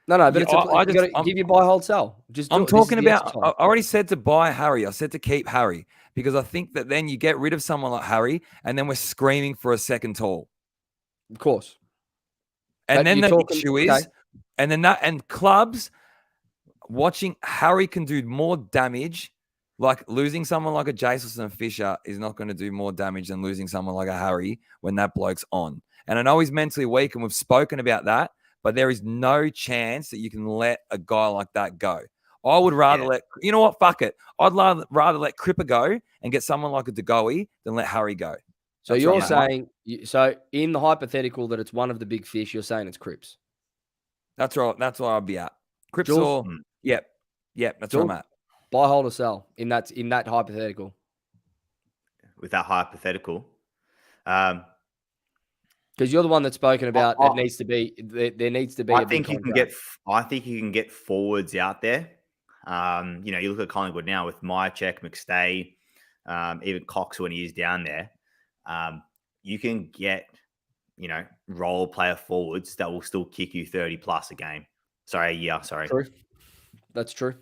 No, but yeah, you got to give your buy, hold, sell. Just do I'm it. This is talking the about. exercise. I already said to buy Harry. I said to keep Harry because I think that then you get rid of someone like Harry, and then we're screaming for a second tall. Of course. And But then you're the talking- issue is, and clubs watching Harry can do more damage. Like losing someone like a Jason and Fisher is not going to do more damage than losing someone like a Harry when that bloke's on. And I know he's mentally weak, and we've spoken about that, but there is no chance that you can let a guy like that go. I would rather you know what? Fuck it. I'd rather let Cripper go and get someone like a Degoe than let Harry go. So That's you're right. saying, so in the hypothetical that it's one of the big fish, you're saying it's Cripps. That's right. That's where I'll be at. Cripps Jules? or yep. That's Jules? where I'm at. Buy, hold, or sell in that hypothetical. With that hypothetical, because you're the one that's spoken about. It needs to be there needs to be. I think you can get forwards out there. You look at Collingwood now with Mychek, McStay, even Cox when he is down there. You can get role player forwards that will still kick you 30 plus a year. True. That's true.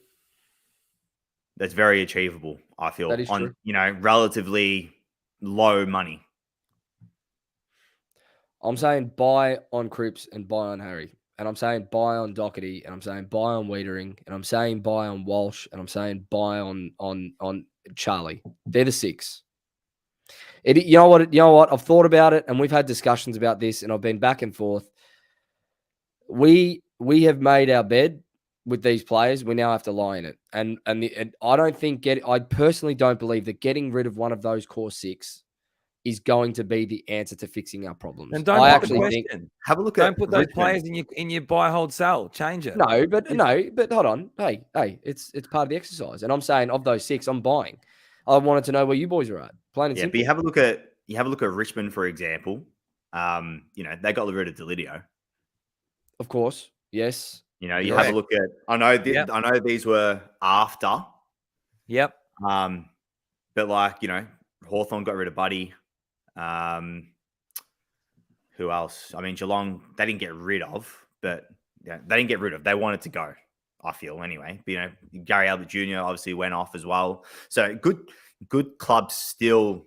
That's very achievable. I feel that is on true. Relatively low money. I'm saying buy on Cripps and buy on Harry. And I'm saying buy on Doherty, and I'm saying buy on Wiedering, and I'm saying buy on Walsh, and I'm saying buy on Charlie. They're the 6. You know what? I've thought about it, and we've had discussions about this, and I've been back and forth. We have made our bed with these players. We now have to lie in it, and I don't think I personally don't believe that getting rid of one of those core 6 is going to be the answer to fixing our problems. And don't I put the actually think question. Have a look Don't at put those Richmond. players in your buy, hold, sell. Change it. No, but hold on. Hey, it's part of the exercise. And I'm saying of those 6, I'm buying. I wanted to know where you boys are at. Plain and simple. But you have a look at Richmond, for example. They got rid of Delidio. Of course. Yes. You have a look at I know these were after. Yep. But Hawthorn got rid of Buddy. Who else? I mean, Geelong, they didn't get rid of, but they didn't get rid of. They wanted to go, I feel, anyway. But, Gary Albert Jr. obviously went off as well. So good clubs still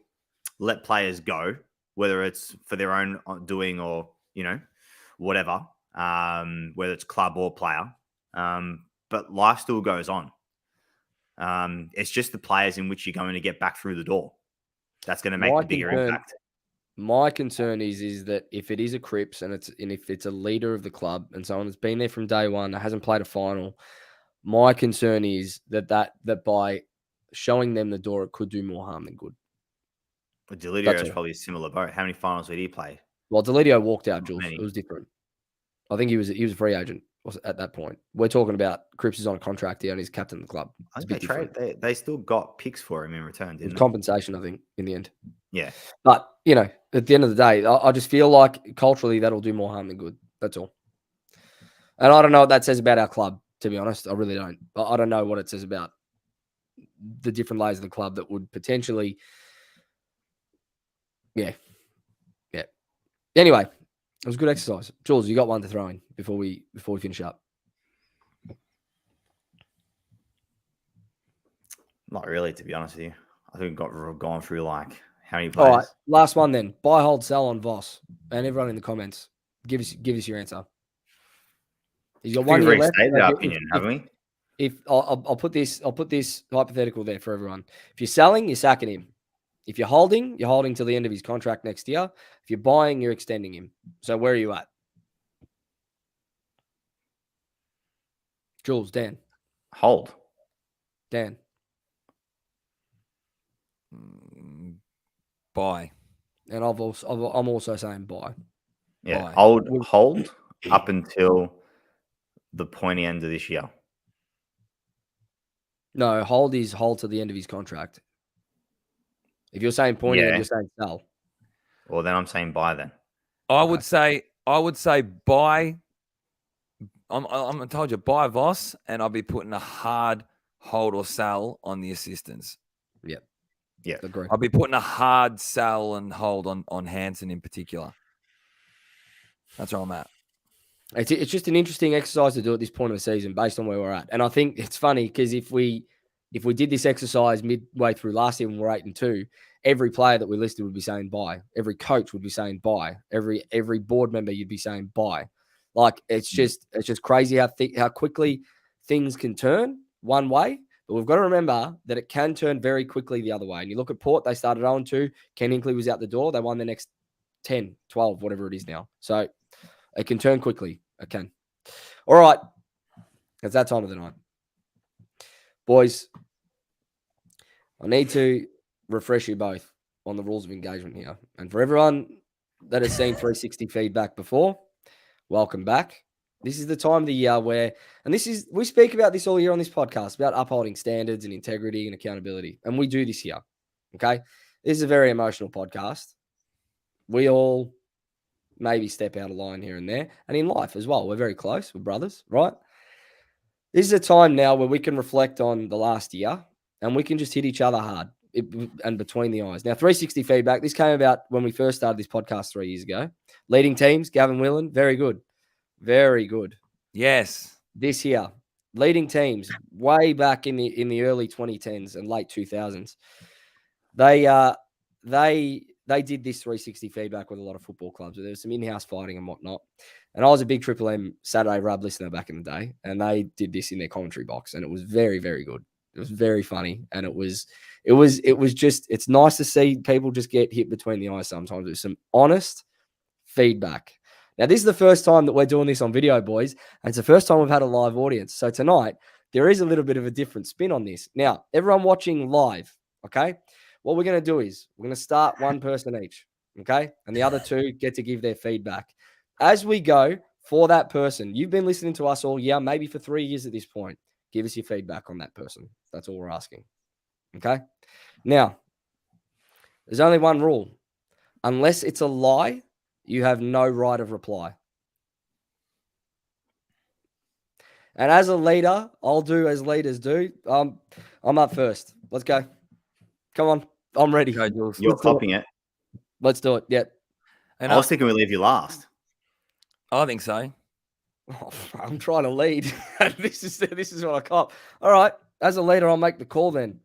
let players go, whether it's for their own doing or, whatever, whether it's club or player. But life still goes on. It's just the players in which you're going to get back through the door. That's going to make the bigger impact. My concern is that if it is a Cripps and if it's a leader of the club and someone that's been there from day one, that hasn't played a final, my concern is that by showing them the door, it could do more harm than good. But Delidio is probably a similar boat. How many finals did he play? Well, Delidio walked out, Jules. It was different. I think he was a free agent at that point. We're talking about Cripps is on a contract here and he's captain of the club. I think they still got picks for him in return, didn't they? Compensation, I think, in the end. Yeah. But, at the end of the day, I just feel like culturally that'll do more harm than good. That's all. And I don't know what that says about our club, to be honest. I really don't. I don't know what it says about the different layers of the club that would potentially. Yeah. Anyway, it was a good exercise. Jules, you got one to throw in before we finish up. Not really, to be honest with you. I think we've gone through how many players. All right, last one then. Buy, hold, sell on Voss, and everyone in the comments, give us your answer. He's got 1 year left. Our opinion, haven't we? If I'll put this hypothetical there for everyone. If you're selling, you're sacking him. If you're holding till the end of his contract next year. If you're buying, you're extending him. So where are you at? Jules, Dan. Hold. Dan. Bye. And I'm also saying buy. Yeah, Bye. I would hold up until the pointy end of this year. No, hold to the end of his contract. If you're saying pointy end, Yeah. you're saying sell. Well, then I'm saying buy then. I would say buy. I told you buy Voss, and I'll be putting a hard hold or sell on the assistants. Yep. Yeah. Agree. I'll be putting a hard sell and hold on Hansen in particular. That's where I'm at. It's just an interesting exercise to do at this point of the season based on where we're at. And I think it's funny because if we did this exercise midway through last year when we're 8-2, every player that we listed would be saying buy. Every coach would be saying buy. Every board member you'd be saying buy. Like it's just crazy how quickly things can turn one way. But we've got to remember that it can turn very quickly the other way. And you look at Port, they started 0-2. Ken Hinkley was out the door. They won the next 10, 12, whatever it is now. So it can turn quickly. It can. All right. It's that time of the night. Boys, I need to refresh you both on the rules of engagement here. And for everyone that has seen 360 feedback before, welcome back. This is the time of the year where, and we speak about this all year on this podcast, about upholding standards and integrity and accountability. And we do this here. Okay. This is a very emotional podcast. We all maybe step out of line here and there. And in life as well. We're very close. We're brothers, right? This is a time now where we can reflect on the last year and we can just hit each other hard and between the eyes. Now, 360 feedback. This came about when we first started this podcast 3 years ago. Leading teams, Gavin Whelan, very good. Very good. Yes. This year, leading teams way back in the early 2010s and late 2000s. They did this 360 feedback with a lot of football clubs. There was some in-house fighting and whatnot. And I was a big Triple M Saturday Rub listener back in the day, and they did this in their commentary box, and it was very, very good. It was very funny, and it was just, it's nice to see people just get hit between the eyes sometimes with some honest feedback. Now, this is the first time that we're doing this on video, boys, and it's the first time we've had a live audience. So tonight, there is a little bit of a different spin on this. Now, everyone watching live, okay? What we're going to do is we're going to start one person each, okay? And the other two get to give their feedback. As we go for that person, you've been listening to us all year, maybe for 3 years at this point. Give us your feedback on that person. That's all we're asking, okay? Now, there's only one rule. Unless it's a lie, you have no right of reply. And as a leader, I'll do as leaders do. I'm up first. Let's go. Come on. I'm ready. Go, Jules. You're copying it. Let's do it. Yep. And I was thinking we leave you last. I think so. Oh, I'm trying to lead. This is what I cop. All right. As a leader, I'll make the call then.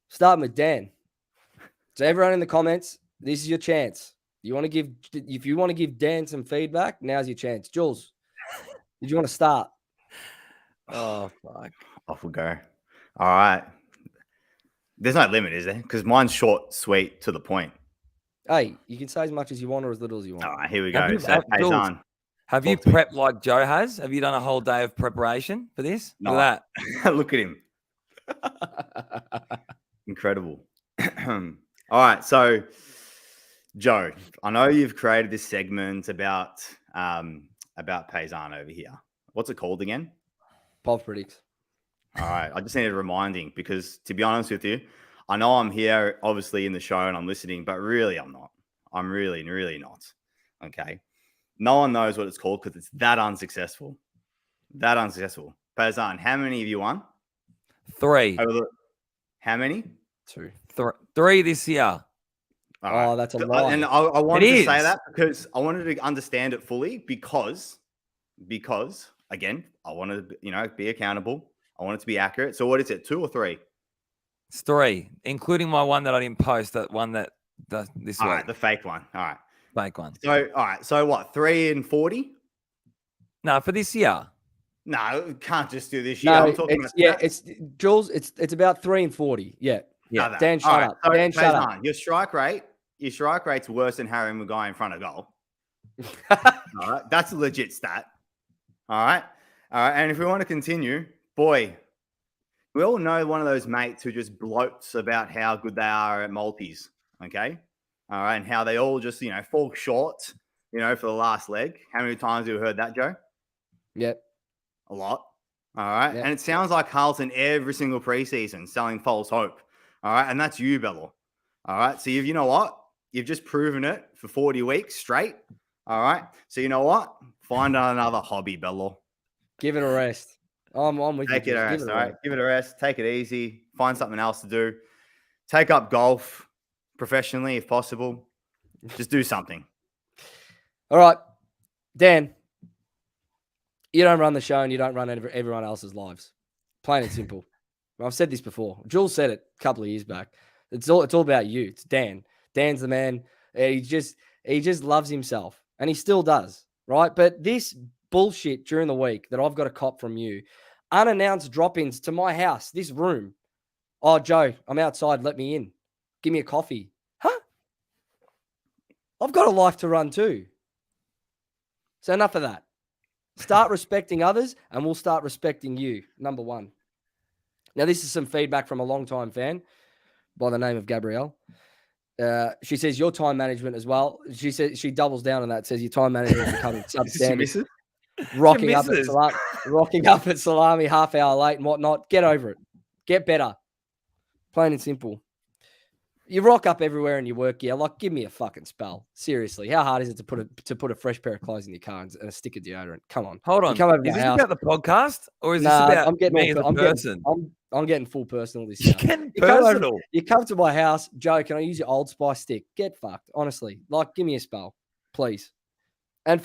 Starting with Dan. So everyone in the comments, this is your chance. If you want to give Dan some feedback, now's your chance. Jules, did you want to start? Oh, fuck. Off we go. All right. There's no limit, is there? Because mine's short, sweet, to the point. Hey, you can say as much as you want or as little as you want. All right, here we Have go. you- So, have- Jules, Paysan. Have you Talk to me. prepped like Joe has? Have you done a whole day of preparation for this? No. Look at that. Look at him. Incredible. All right. So, Joe, I know you've created this segment about Paysan over here. What's it called again? Pop predicts. All right. I just needed reminding because, to be honest with you, I know I'm here, obviously, in the show and I'm listening, but really I'm not. I'm really, really not. Okay. No one knows what it's called because it's that unsuccessful. That unsuccessful. Paysan, how many have you won? 3. How many? 2. 3 this year. All right. Oh, that's a lie. And I wanted It to say is. that because I wanted to understand it fully because again, I wanted to, be accountable. I want it to be accurate. So what is it? 2 or 3? It's 3, including my one that I didn't post. That one that this All week. right, the fake one. All right. Fake one. So all right. So what? 3 and 40? No, for this year. No, can't just do this year. No, I'm talking about it's Jules. It's about 3 and 40. Yeah. Yeah. that. Dan, All shut right, up. so, Dan, shut up. Paysan, your strike rate's worse than Harry Maguire in front of goal. All right, that's a legit stat. All right. And if we want to continue, boy, we all know one of those mates who just bloats about how good they are at multis. Okay. All right. And how they all just, fall short, for the last leg. How many times have you heard that, Joe? Yep. A lot. All right. Yep. And it sounds like Carlton every single preseason selling false hope. All right. And that's you, Bello. All right. So you know what? You've just proven it for 40 weeks straight. All right. So you know what? Find another hobby, Bello. Give it a rest. I'm with Take you. it a Jules. rest. All right. Give it a rest. Take it easy. Find something else to do. Take up golf professionally if possible. Just do something. All right. Dan, you don't run the show and you don't run everyone else's lives. Plain and simple. I've said this before. Jules said it a couple of years back. It's all about you. It's Dan. Dan's the man. He just loves himself, and he still does, right? But this bullshit during the week that I've got a cop from you, unannounced drop-ins to my house, this room. Oh, Joe, I'm outside. Let me in. Give me a coffee. Huh? I've got a life to run too. So enough of that. Start respecting others, and we'll start respecting you. Number one. Now, this is some feedback from a longtime fan by the name of Gabrielle. She says your time management as well. She says she doubles down on that. Says your time management is becoming substandard. Rocking up at Salami half hour late and whatnot. Get over it. Get better. Plain and simple. You rock up everywhere in your work gear. Like, give me a fucking spell. Seriously, how hard is it to put a fresh pair of clothes in your car and a stick of deodorant? Come on. Hold on. Come over to Is my this house. about the podcast or is this about me as a person? I'm getting full personal this You're year. getting personal. You come to my house, Joe, can I use your Old Spice stick? Get fucked. Honestly. Like, give me a spell, please. And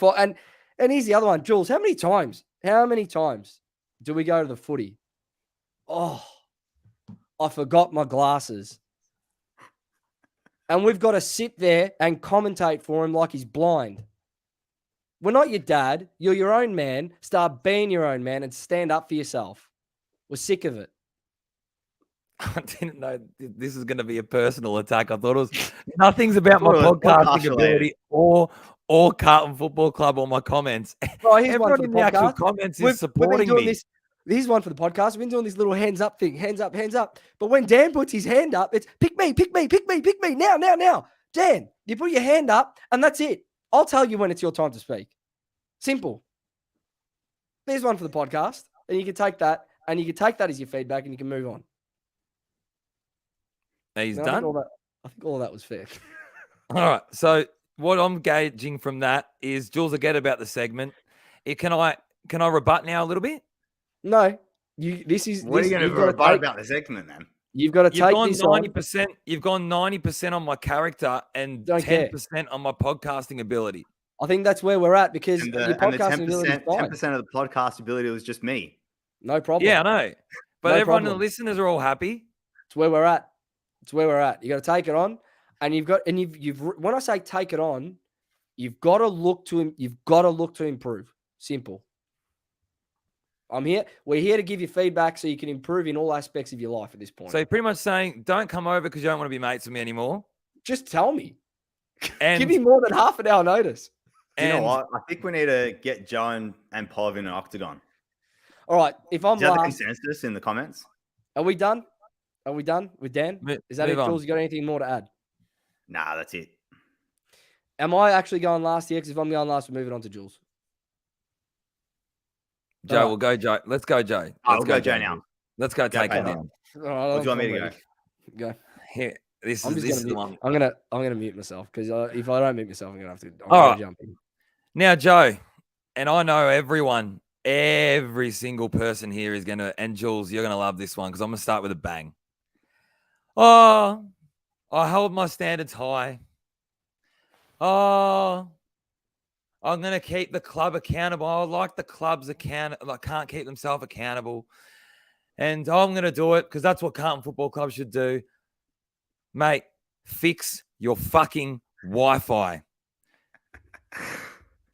here's the other one. Jules, how many times do we go to the footy? Oh, I forgot my glasses. And we've got to sit there and commentate for him like he's blind. We're not your dad. You're your own man. Start being your own man and stand up for yourself. We're sick of it. I didn't know this was going to be a personal attack. I thought it was nothing's about my podcasting ability or Carlton Football Club or my comments. Oh, here's one Everyone for in the the actual podcast. comments We've is supporting been doing me. Here's one for the podcast. We've been doing this little hands up thing. Hands up, hands up. But when Dan puts his hand up, it's pick me, pick me, pick me, pick me. Now, now, now. Dan, you put your hand up and that's it. I'll tell you when it's your time to speak. Simple. There's one for the podcast. And you can take that as your feedback and you can move on. He's And done. I think all of that was fair. All right. So what I'm gauging from that is Jules, I get about the segment. Can I rebut now a little bit? No. What are you going to rebut about the segment, then? You've got to You've take gone this 90%. You've gone 90% on my character and Don't care. 10% on my podcasting ability. I think that's where we're at because And your the podcasting ability is 10%, fine. 10% of the podcast ability was just me. No problem. Yeah, I know. But No everyone, problem. the listeners are all happy. It's where we're at. It's where we're at. You got to take it on, and you've. When I say take it on, you've got to look to him. You've got to look to improve. Simple. I'm here. We're here to give you feedback so you can improve in all aspects of your life at this point. So you're pretty much saying, don't come over because you don't want to be mates with me anymore. Just tell me. And Give me more than half an hour notice. You know what? I think we need to get Joe and Pov in an octagon. All right. If I'm Is that the last, consensus in the comments? are we done? Are we done with Dan? Is that it, move on. Jules? You got anything more to add? Nah, that's it. Am I actually going last here? Because if I'm going last, we're moving on to Jules. Joe, we'll go Joe. Let's go Joe. We'll go Joe now. Let's go take it Payne. down. All right, What do you want me to go? Go. Here, this I'm is just this is gonna the mute. one. I'm gonna mute myself because if I don't mute myself, I'm gonna have to. All right. Jump in. Now, Joe, and I know every single person here is gonna, and Jules, you're gonna love this one because I'm gonna start with a bang. Oh, I hold my standards high. Oh, I'm gonna keep the club accountable. I like the club's can't keep themselves accountable, and I'm gonna do it because that's what Carlton Football Club should do. Mate, fix your fucking Wi-Fi.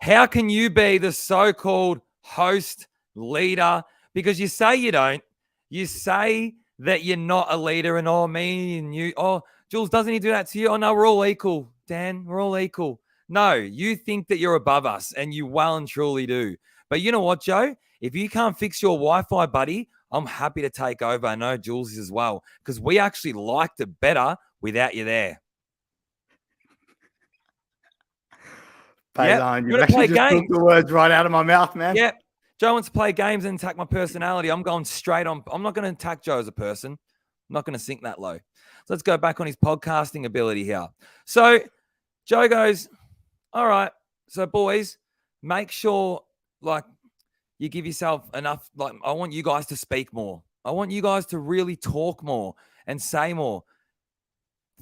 How can you be the so-called host, leader? Because you say you don't. You say that you're not a leader and me and you. Oh, Jules, doesn't he do that to you? Oh, no, we're all equal, Dan. We're all equal. No, you think that you're above us and you well and truly do. But you know what, Joe? If you can't fix your Wi-Fi, buddy, I'm happy to take over. I know Jules is as well because we actually liked it better without you there. Paysan, You you've want to play actually just took games? the words right out of my mouth, man. Yeah. Joe wants to play games and attack my personality. I'm going straight on. I'm not going to attack Joe as a person. I'm not going to sink that low. So let's go back on his podcasting ability here. So Joe goes, all right. So boys, make sure like you give yourself enough. Like I want you guys to speak more. I want you guys to really talk more and say more.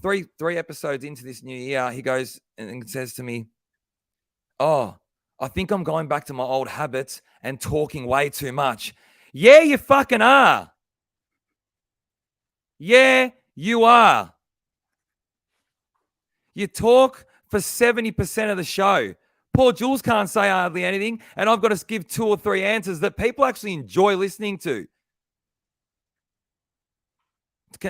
Three episodes into this new year, he goes and says to me, oh, I think I'm going back to my old habits and talking way too much. Yeah, you fucking are. Yeah, you are. You talk for 70% of the show. Poor Jules can't say hardly anything, and I've got to give 2 or 3 answers that people actually enjoy listening to.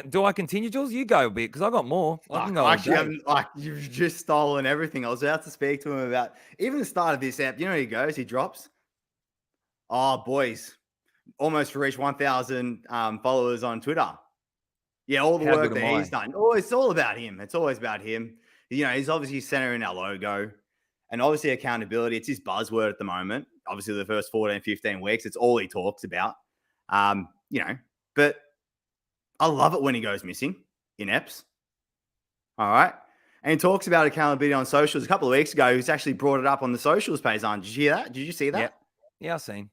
Do I continue, Jules? You go a bit because I got more. I can go Actually, all day. you've just stolen everything. I was about to speak to him about even the start of this app. You know, he goes, he drops. Oh, boys, almost reached 1,000 followers on Twitter. Yeah, all the How work good that am he's I? done. Oh, it's all about him. It's always about him. You know, he's obviously centering our logo and obviously accountability. It's his buzzword at the moment. Obviously, the first 14, 15 weeks, it's all he talks about. You know, but I love it when he goes missing in EPs. All right. And he talks about accountability on socials. A couple of weeks ago, he's actually brought it up on the socials page. Did you hear that? Did you see that? Yeah, I've seen.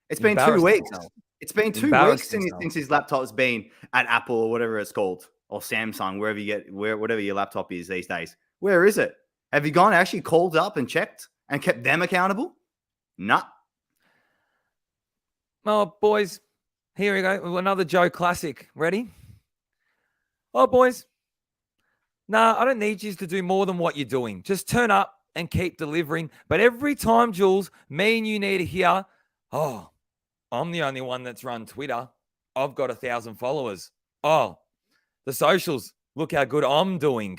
It's been 2 Embarrassed weeks. himself. It's been 2 Embarrassed weeks himself. since his laptop's been at Apple or whatever it's called, or Samsung, wherever you get whatever your laptop is these days. Where is it? Have you gone actually called up and checked and kept them accountable? Nah. Oh, boys, here we go. Another Joe classic. Ready? Oh, boys. Nah, I don't need you to do more than what you're doing. Just turn up and keep delivering. But every time, Jules, me and you need to hear, oh, I'm the only one that's run Twitter. I've got 1,000 followers. Oh, the socials. Look how good I'm doing.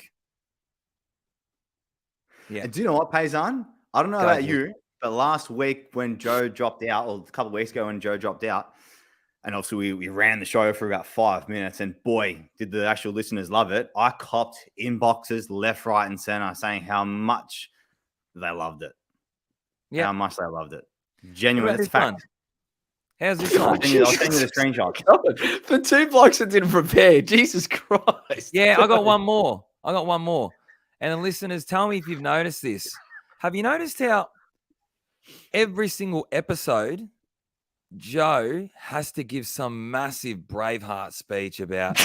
Yeah. And do you know what, Paysan? I don't know Go about for it. you, but last week when Joe dropped out, or a couple of weeks ago when Joe dropped out, and obviously we ran the show for about 5 minutes, and boy, did the actual listeners love it. I copped inboxes left, right, and center saying how much they loved it. Yeah. How much they loved it. What Genuine. about It's a this fact. one? How's this one? I'll send you the screenshot. God, for 2 blokes that didn't prepare, Jesus Christ. Yeah, I got one more. And the listeners, tell me if you've noticed this. Have you noticed how every single episode, Joe has to give some massive Braveheart speech about,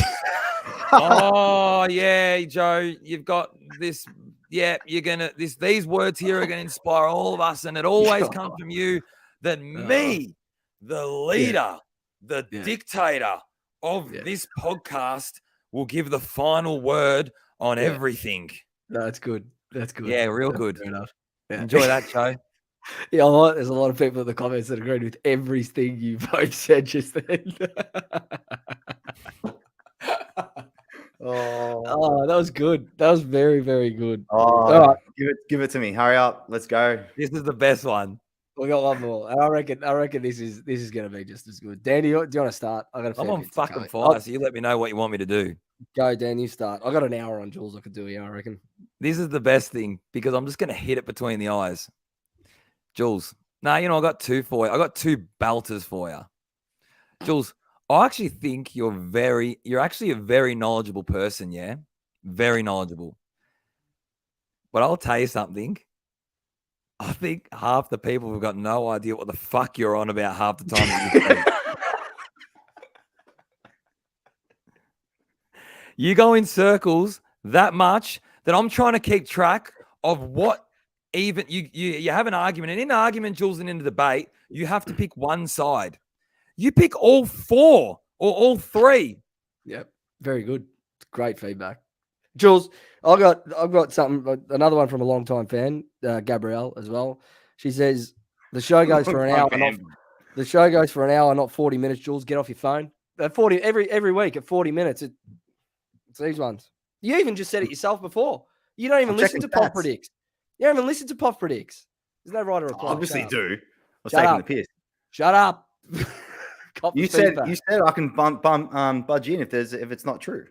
oh, yeah, Joe, you've got this. Yeah, you're going to, these words here are going to inspire all of us. And it always comes from you that me, the leader, the dictator of this podcast, will give the final word on everything. No, that's good. That's good. Yeah, real That's good. fair enough. Yeah. Enjoy that, Joe. Yeah, there's a lot of people in the comments that agreed with everything you both said just then. Oh, that was good. That was very, very good. Oh, All right, give it to me. Hurry up. Let's go. This is the best one. we got one more. And I reckon this is gonna be just as good. Danny, do you want to start? I got a I'm fair on bit to fucking cover. fire, so you let me know what you want me to do. Go, Dan, you start. I got an hour on Jules I could do here, I reckon. This is the best thing because I'm just going to hit it between the eyes. Jules, I got 2 for you. I got 2 belters for you. Jules, I actually think you're actually a very knowledgeable person, yeah? Very knowledgeable. But I'll tell you something. I think half the people have got no idea what the fuck you're on about half the time that you speak. You go in circles that much that I'm trying to keep track of what even you have an argument. And in an argument, Jules, and in a debate, you have to pick one side. You pick all 4 or all 3. Yep. Very good. Great feedback. Jules, I've got something, another one from a long-time fan, Gabrielle, as well. She says the show goes for an hour. The show goes for an hour, not 40 minutes. Jules, get off your phone. 40 every week at 40 minutes. It's these ones. You even just said it yourself before. You don't even listen to Pop Predicts. You don't even listen to Pop Predicts. There's no right or reply. Obviously do. I was Shut taking up. the piss. Shut up. You said I can budge in if it's not true.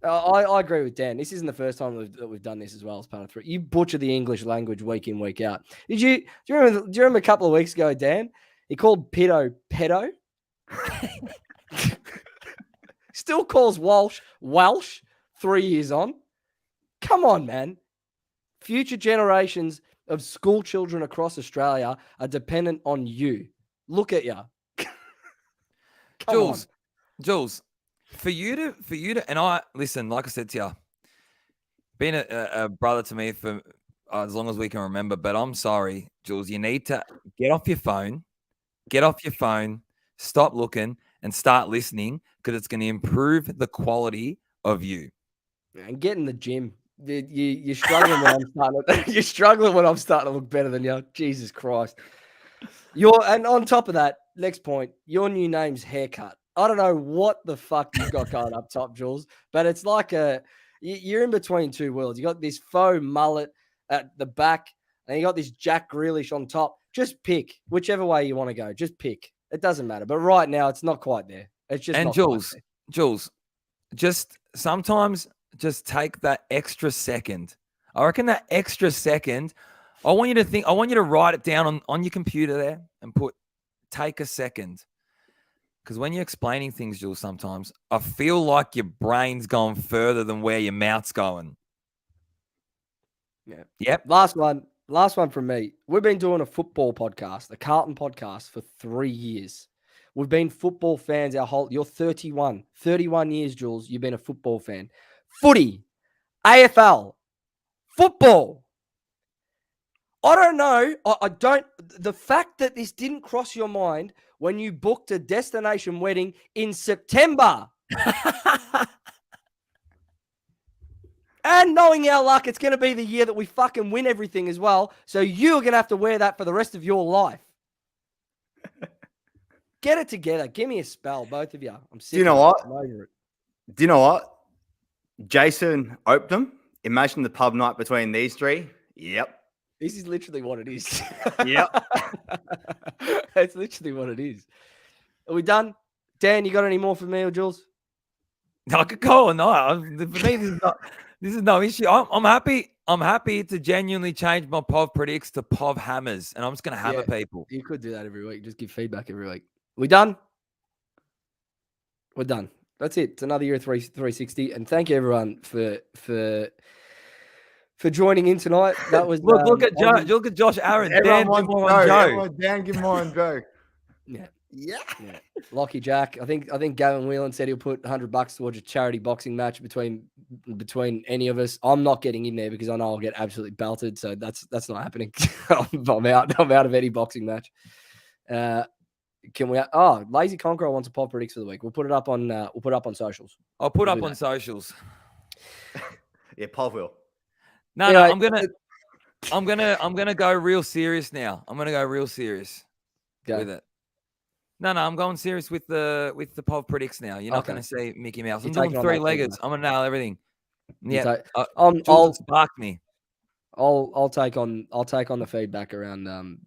I agree with Dan. This isn't the first time that we've done this as well as part of 3. You butcher the English language week in, week out. Do you remember a couple of weeks ago, Dan? He called pedo. Still calls Welsh 3 years on. Come on, man. Future generations of school children across Australia are dependent on you. Look at you. Jules, for you to, and I listen, like I said to you, been a brother to me for as long as we can remember. But I'm sorry, Jules, you need to get off your phone, stop looking, and start listening because it's going to improve the quality of you. And get in the gym. You're struggling when I'm starting to look better than you. Jesus Christ. And on top of that, next point, your new name's haircut. I don't know what the fuck you've got going up top, Jules, but it's like you're in between two worlds. You got this faux mullet at the back, and you got this Jack Grealish on top. Just pick whichever way you want to go. Just pick. It doesn't matter. But right now, it's not quite there. It's just not quite there. Jules, just sometimes just take that extra second. I reckon that extra second, I want you to write it down on your computer there and take a second. Because when you're explaining things, Jules, sometimes I feel like your brain's going further than where your mouth's going. Yeah. Yep. Last one from me. We've been doing a football podcast, a Carlton podcast for 3 years. We've been football fans you're 31 years, Jules. You've been a football fan. Footy, AFL, football. I don't know. I don't. The fact that this didn't cross your mind when you booked a destination wedding in September. And knowing our luck, it's going to be the year that we fucking win everything as well. So you're going to have to wear that for the rest of your life. Get it together. Give me a spell, both of you. I'm sick. Do you know what? I'm over it. Do you know what? Jason Oldham. Imagine the pub night between these three. Yep. This is literally what it is. Yep. That's literally what it is. Are we done? Dan, you got any more for me or Jules? I could go or not. For me, this is no issue. I'm happy. I'm happy to genuinely change my POV predicts to POV hammers, and I'm just going to hammer people. You could do that every week. Just give feedback every week. We done? We're done. That's it. It's another year of 360, and thank you everyone for joining in tonight. That was look at Josh Aaron. Dan, give more on Joe. Dan, give more on Joe. Yeah. Lockie Jack. I think Gavin Whelan said he'll put $100 towards a charity boxing match between any of us. I'm not getting in there because I know I'll get absolutely belted. So that's not happening. I'm out of any boxing match. Can we? Oh, Lazy Conqueror wants a pop predicts for the week. We'll put it up on socials. I'll put up on socials. Yeah, Paul will. No, I'm gonna go real serious now. I'm gonna go real serious with it. No, I'm going serious with the POV predicts now. You're not going to see Mickey Mouse. I'm doing 3-leggers. I'm going to nail everything. Yeah, I'll spark me. I'll take on the feedback around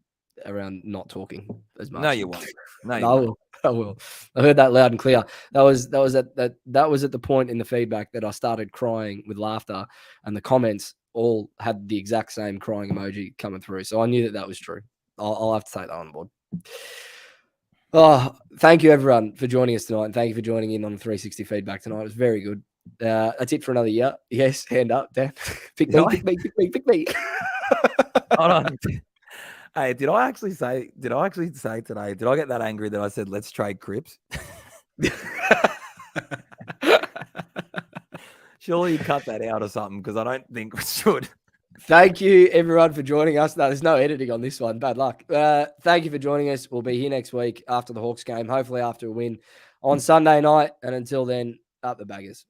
not talking as much. No, you won't. No, I will. I heard that loud and clear. That was at the point in the feedback that I started crying with laughter, and the comments all had the exact same crying emoji coming through. So I knew that was true. I'll have to take that on board. Oh, thank you everyone for joining us tonight, and thank you for joining in on the 360 feedback tonight. It was very good. That's it for another year. Yes, hand up, Dan. Pick me. Hold on. Hey, did I actually say today? Did I get that angry that I said let's trade Crips? Surely you cut that out or something because I don't think we should. Thank you, everyone, for joining us. No, there's no editing on this one. Bad luck. Thank you for joining us. We'll be here next week after the Hawks game, hopefully after a win on Sunday night. And until then, up the baggers.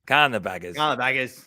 Can the baggers.